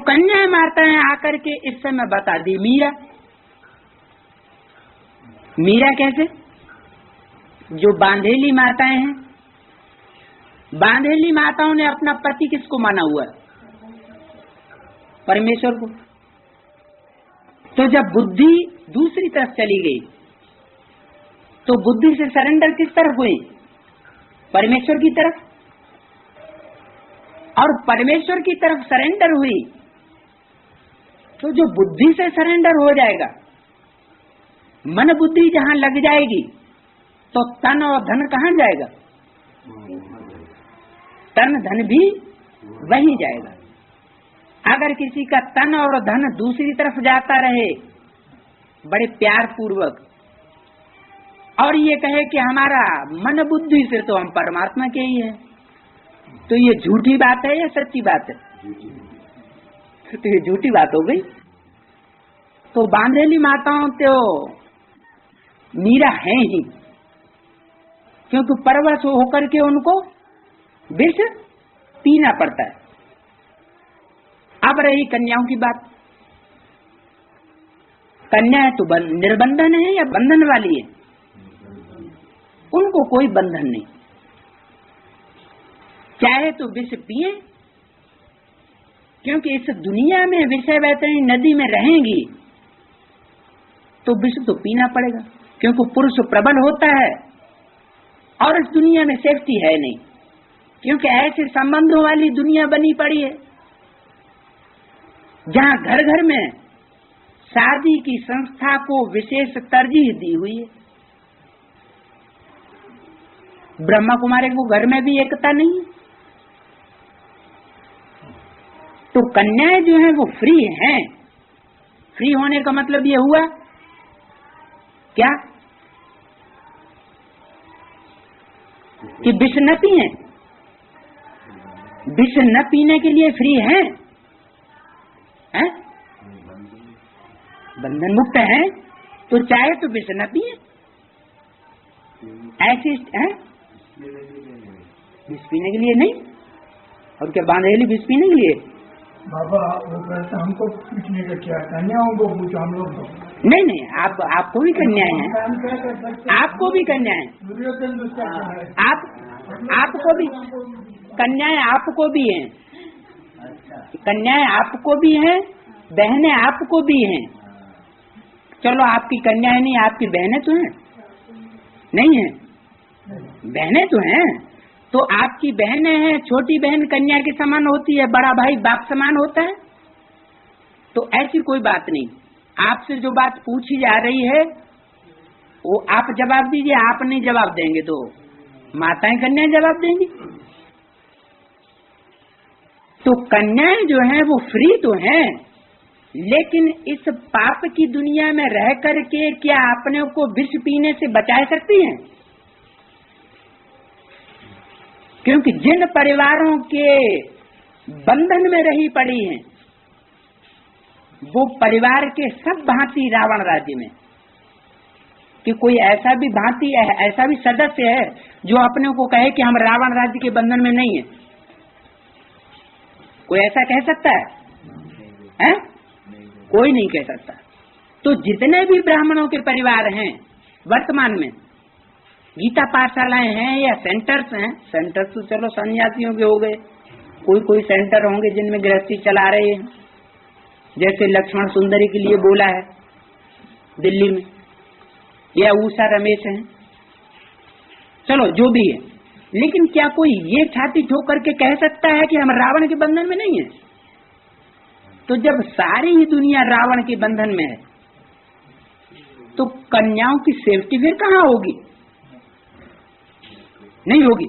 कन्या माताएं आकर के इस समय बता दी। मीरा कैसे? जो बांधेली माताएं हैं, बांधेली माताओं ने अपना पति किसको माना हुआ है? परमेश्वर को। तो जब बुद्धि दूसरी तरफ चली गई तो बुद्धि से सरेंडर किस तरफ हुई? परमेश्वर की तरफ। और परमेश्वर की तरफ सरेंडर हुई तो जो बुद्धि से सरेंडर हो जाएगा, मन बुद्धि जहां लग जाएगी तो तन और धन कहां जाएगा? तन धन भी वहीं जाएगा। अगर किसी का तन और धन दूसरी तरफ जाता रहे बड़े प्यार पूर्वक, और ये कहे कि हमारा मन बुद्धि से तो हम परमात्मा के ही हैं, तो ये झूठी बात है या सच्ची बात है? तो ये झूठी बात हो गई। तो बांधेली माताओं तो मीरा है ही, क्योंकि परवश होकर के उनको विष पीना पड़ता है। अब रही कन्याओं की बात। कन्याएं तो निर्बंधन है या बंधन वाली है? उनको कोई बंधन नहीं, चाहे तो विष पिए, क्योंकि इस दुनिया में विषय वैतरणी नदी में रहेंगी तो विष तो पीना पड़ेगा, क्योंकि पुरुष प्रबल होता है और इस दुनिया में सेफ्टी है नहीं, क्योंकि ऐसे संबंधों वाली दुनिया बनी पड़ी है जहां घर घर में शादी की संस्था को विशेष तरजीह दी हुई है। ब्रह्मा कुमारी को घर में भी एकता नहीं है। तो कन्याएं जो हैं वो फ्री हैं। फ्री होने का मतलब ये हुआ क्या कि विष न पिए? विष न पीने के लिए फ्री हैं, हैं? बंधन मुक्त हैं, तो चाहे तो विष न पिए। ऐसी है विष पीने के लिए नहीं, और क्या बांधेली विष पीने के लिए?
बाबा वो कहते हमको पूछने का क्या, कन्याओं को पूछो हम लोग।
नहीं, आपको भी कन्याएं हैं, आपको भी कन्याएं, आपको भी कन्याएं, आपको भी हैं, कन्याएं आपको भी हैं, बहनें आपको भी हैं। चलो आपकी कन्याएं नहीं, आपकी बहनें तो हैं, नहीं है? बहनें तो हैं। तो आपकी बहनें हैं, छोटी बहन कन्या के समान होती है, बड़ा भाई बाप समान होता है। तो ऐसी कोई बात नहीं। आपसे जो बात पूछी जा रही है वो आप जवाब दीजिए। आप नहीं जवाब देंगे तो माताएं कन्याएं जवाब देंगी। तो कन्याएं जो हैं वो फ्री तो हैं, लेकिन इस पाप की दुनिया में रह करके क्या अपने को विष पीने से बचा सकती हैं? क्योंकि जिन परिवारों के बंधन में रही पड़ी हैं, वो परिवार के सब भांति रावण राज्य में, कि कोई ऐसा भी भांति है, ऐसा भी सदस्य है जो अपने को कहे कि हम रावण राज्य के बंधन में नहीं है? कोई ऐसा कह सकता है? कोई नहीं कह सकता। तो जितने भी ब्राह्मणों के परिवार हैं वर्तमान में, गीता पाठशालाएं हैं या सेंटर्स हैं, सेंटर्स तो चलो सन्यासियों के हो गए, कोई सेंटर होंगे जिनमें गृहस्थी चला रहे हैं, जैसे लक्ष्मण सुंदरी के लिए बोला है दिल्ली में, या उषा रमेश हैं, चलो जो भी है। लेकिन क्या कोई ये छाती ठोक करके कह सकता है कि हम रावण के बंधन में नहीं है? तो जब सारी ही दुनिया रावण के बंधन में है, तो कन्याओं की सेफ्टी फिर कहाँ होगी? नहीं होगी।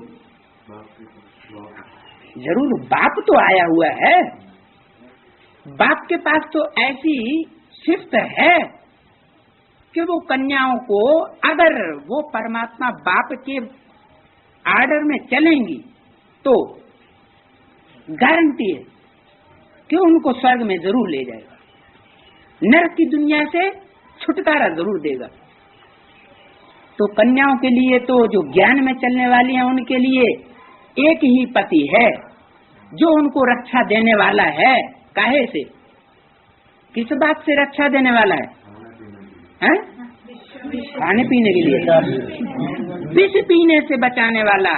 जरूर बाप तो आया हुआ है, बाप के पास तो ऐसी शिफ्ट है कि वो कन्याओं को, अगर वो परमात्मा बाप के आर्डर में चलेंगी तो गारंटी है कि उनको स्वर्ग में जरूर ले जाएगा, नरक की दुनिया से छुटकारा जरूर देगा। तो कन्याओं के लिए तो जो ज्ञान में चलने वाली हैं, उनके लिए एक ही पति है जो उनको रक्षा देने वाला है। काहे से? किस बात से रक्षा देने वाला है? खाने पीने के लिए, विष पीने से बचाने वाला,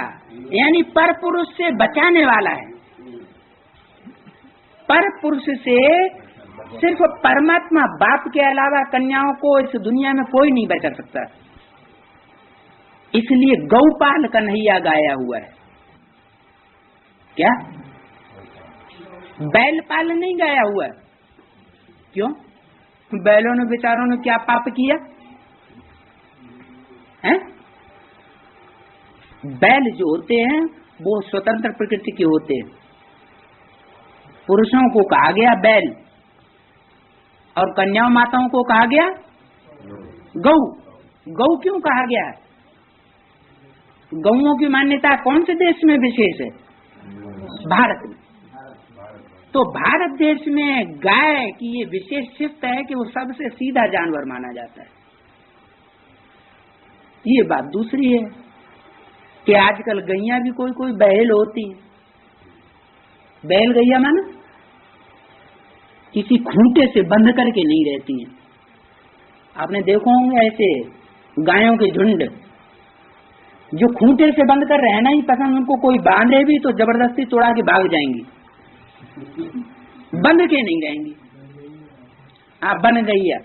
यानी पर पुरुष से बचाने वाला है। पर पुरुष से सिर्फ परमात्मा बाप के अलावा कन्याओं को इस दुनिया में कोई नहीं बचा सकता। इसलिए गौपाल कन्हैया गाया हुआ है। क्या? बैलपाल नहीं गाया हुआ है। क्यों? बैलों ने बेचारों ने क्या पाप किया है? बैल जो होते हैं वो स्वतंत्र प्रकृति के होते हैं। पुरुषों को कहा गया बैल और कन्याओं माताओं को कहा गया गौ। गौ क्यों कहा गया है? गौओं की मान्यता कौन से देश में विशेष है? भारत में। तो भारत देश में गाय की ये विशेष शिफ्ट है कि वो सबसे सीधा जानवर माना जाता है। ये बात दूसरी है कि आजकल गैया भी कोई बैल होती है। बैल गैया माना किसी खूंटे से बंध करके नहीं रहती हैं। आपने देखो होंगे ऐसे गायों के झुंड जो खूंटे से बंद कर रहना ही पसंद, उनको कोई बांधे भी तो जबरदस्ती तोड़ा के भाग जाएंगी, बंध के नहीं रहेंगी। बन गई है,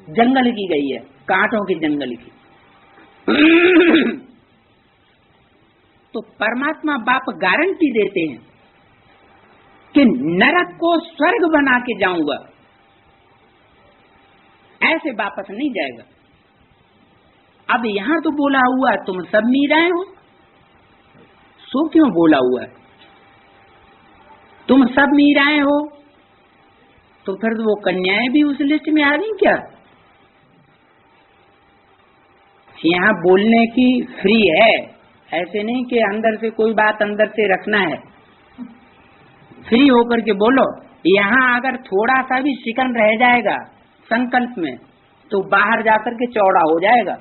जंगल की गई है, कांटों की जंगल की। तो परमात्मा बाप गारंटी देते हैं कि नरक को स्वर्ग बना के जाऊंगा, ऐसे वापस नहीं जाएगा। अब यहाँ तो बोला हुआ तुम सब मीराएं हो, सो क्यों बोला हुआ है? तुम सब मीराएं हो तो फिर वो कन्याएं भी उस लिस्ट में आ गई क्या? यहाँ बोलने की फ्री है, ऐसे नहीं कि अंदर से कोई बात अंदर से रखना है। फ्री होकर के बोलो। यहाँ अगर थोड़ा सा भी शिकन रह जाएगा संकल्प में तो बाहर जाकर के चौड़ा हो जाएगा।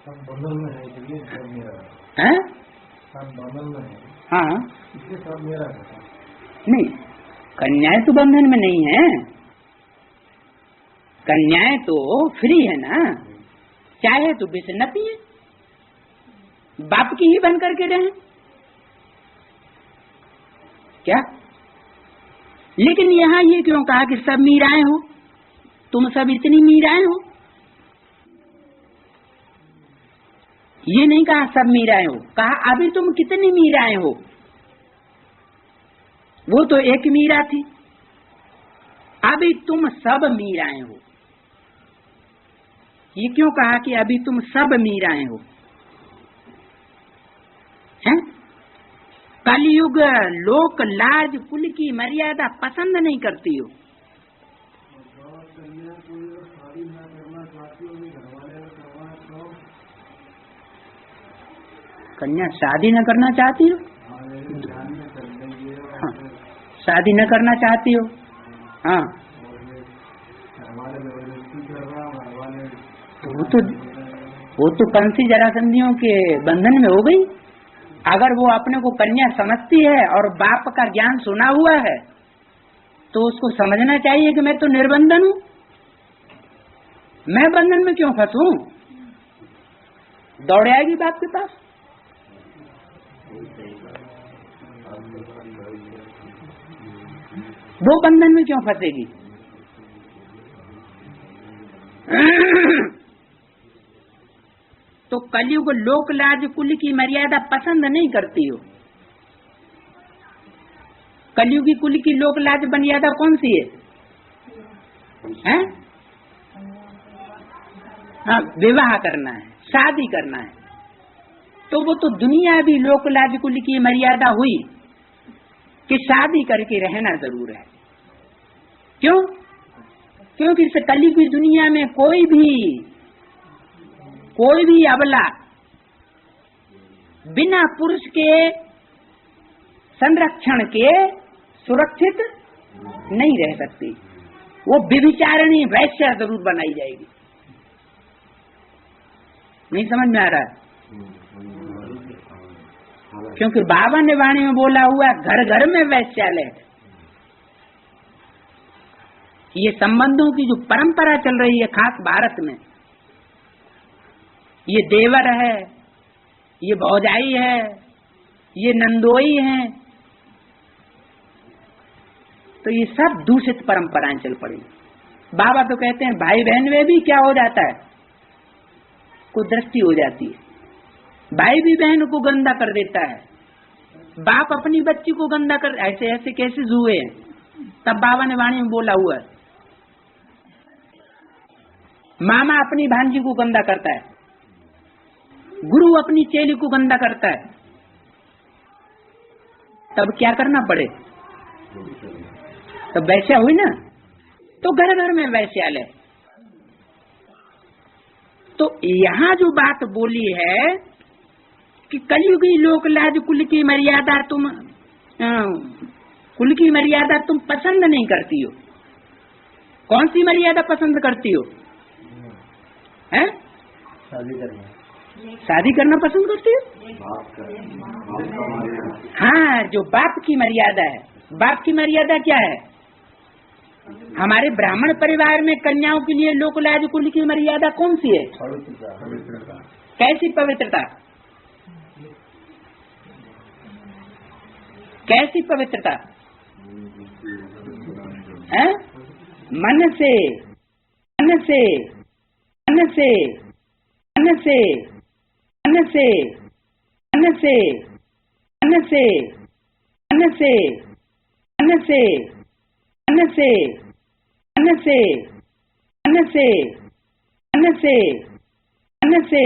सब बंधन में है, सब मेरा
है।
सब बंधन में है।
हाँ,
इसलिए सब मेरा
नहीं, कन्याएं तो बंधन में नहीं है। कन्याएं तो फ्री है ना, चाहे तो विष न पिए, बाप की ही बन करके रहें। क्या? लेकिन यहाँ ये क्यों कहा कि सब मीराएं हो? तुम सब इतनी मीराएं हो? ये नहीं कहा सब मीराएं हो, कहा अभी तुम कितनी मीराएं हो। वो तो एक मीरा थी, अभी तुम सब मीराएं हो। ये क्यों कहा कि अभी तुम सब मीराएं हो? हैं? कलयुग लोक लाज कुल की मर्यादा पसंद नहीं करती हो। कन्या शादी न करना चाहती हो? हाँ, शादी न करना चाहती हो। हाँ, वो तो कंसी जरासंधियों के बंधन में हो गई। अगर वो अपने को कन्या समझती है और बाप का ज्ञान सुना हुआ है तो उसको समझना चाहिए कि मैं तो निर्बंधन हूँ, मैं बंधन में क्यों फंसूं। दौड़ आएगी बाप के पास। वो बंधन में क्यों फंसेगी। तो कलयुग लोक लाज कुल की मर्यादा पसंद नहीं करती हो। कलयुगी कुल की लोक लाज मर्यादा कौन सी है? हाँ, विवाह करना है, शादी करना है। तो वो तो दुनिया भी लोक लाज कुल की मर्यादा हुई कि शादी करके रहना जरूर है। क्यों? क्योंकि इस कलयुगी दुनिया में कोई भी अबला बिना पुरुष के संरक्षण के सुरक्षित नहीं रह सकती। वो व्यभिचारिणी वैश्या जरूर बनाई जाएगी। नहीं समझ में आ रहा है? क्योंकि बाबा ने वाणी में बोला हुआ घर घर में वैश्यालय। ये संबंधों की जो परंपरा चल रही है खास भारत में, ये देवर है, ये भौजाई है, ये नंदोई है, तो ये सब दूषित परंपराएं चल पड़ी। बाबा तो कहते हैं भाई बहन में भी क्या हो जाता है, कुदृष्टि हो जाती है। भाई भी बहन को गंदा कर देता है, बाप अपनी बच्ची को गंदा कर, ऐसे ऐसे केसेस हुए हैं। तब बाबा ने वाणी में बोला हुआ है, मामा अपनी भांजी को गंदा करता है, गुरु अपनी चेली को गंदा करता है, तब क्या करना पड़े? तब वैश्या हुई ना। तो घर घर में वैश्यालय। तो यहाँ जो बात बोली है कि कलयुगी लोक लाज कुल की मर्यादा तुम पसंद नहीं करती हो। कौन सी मर्यादा पसंद करती हो? हैं? शादी करना पसंद करती हो? हाँ, जो बाप की मर्यादा है। बाप की मर्यादा क्या है? हमारे ब्राह्मण परिवार में कन्याओं के लिए लोक लाज कुल की मर्यादा कौन सी है? कैसी पवित्रता? कैसी पवित्रता है? मन से मन से मन से मन से मन से मन से मन से मन से मन से मन से मन से मन से मन से मन से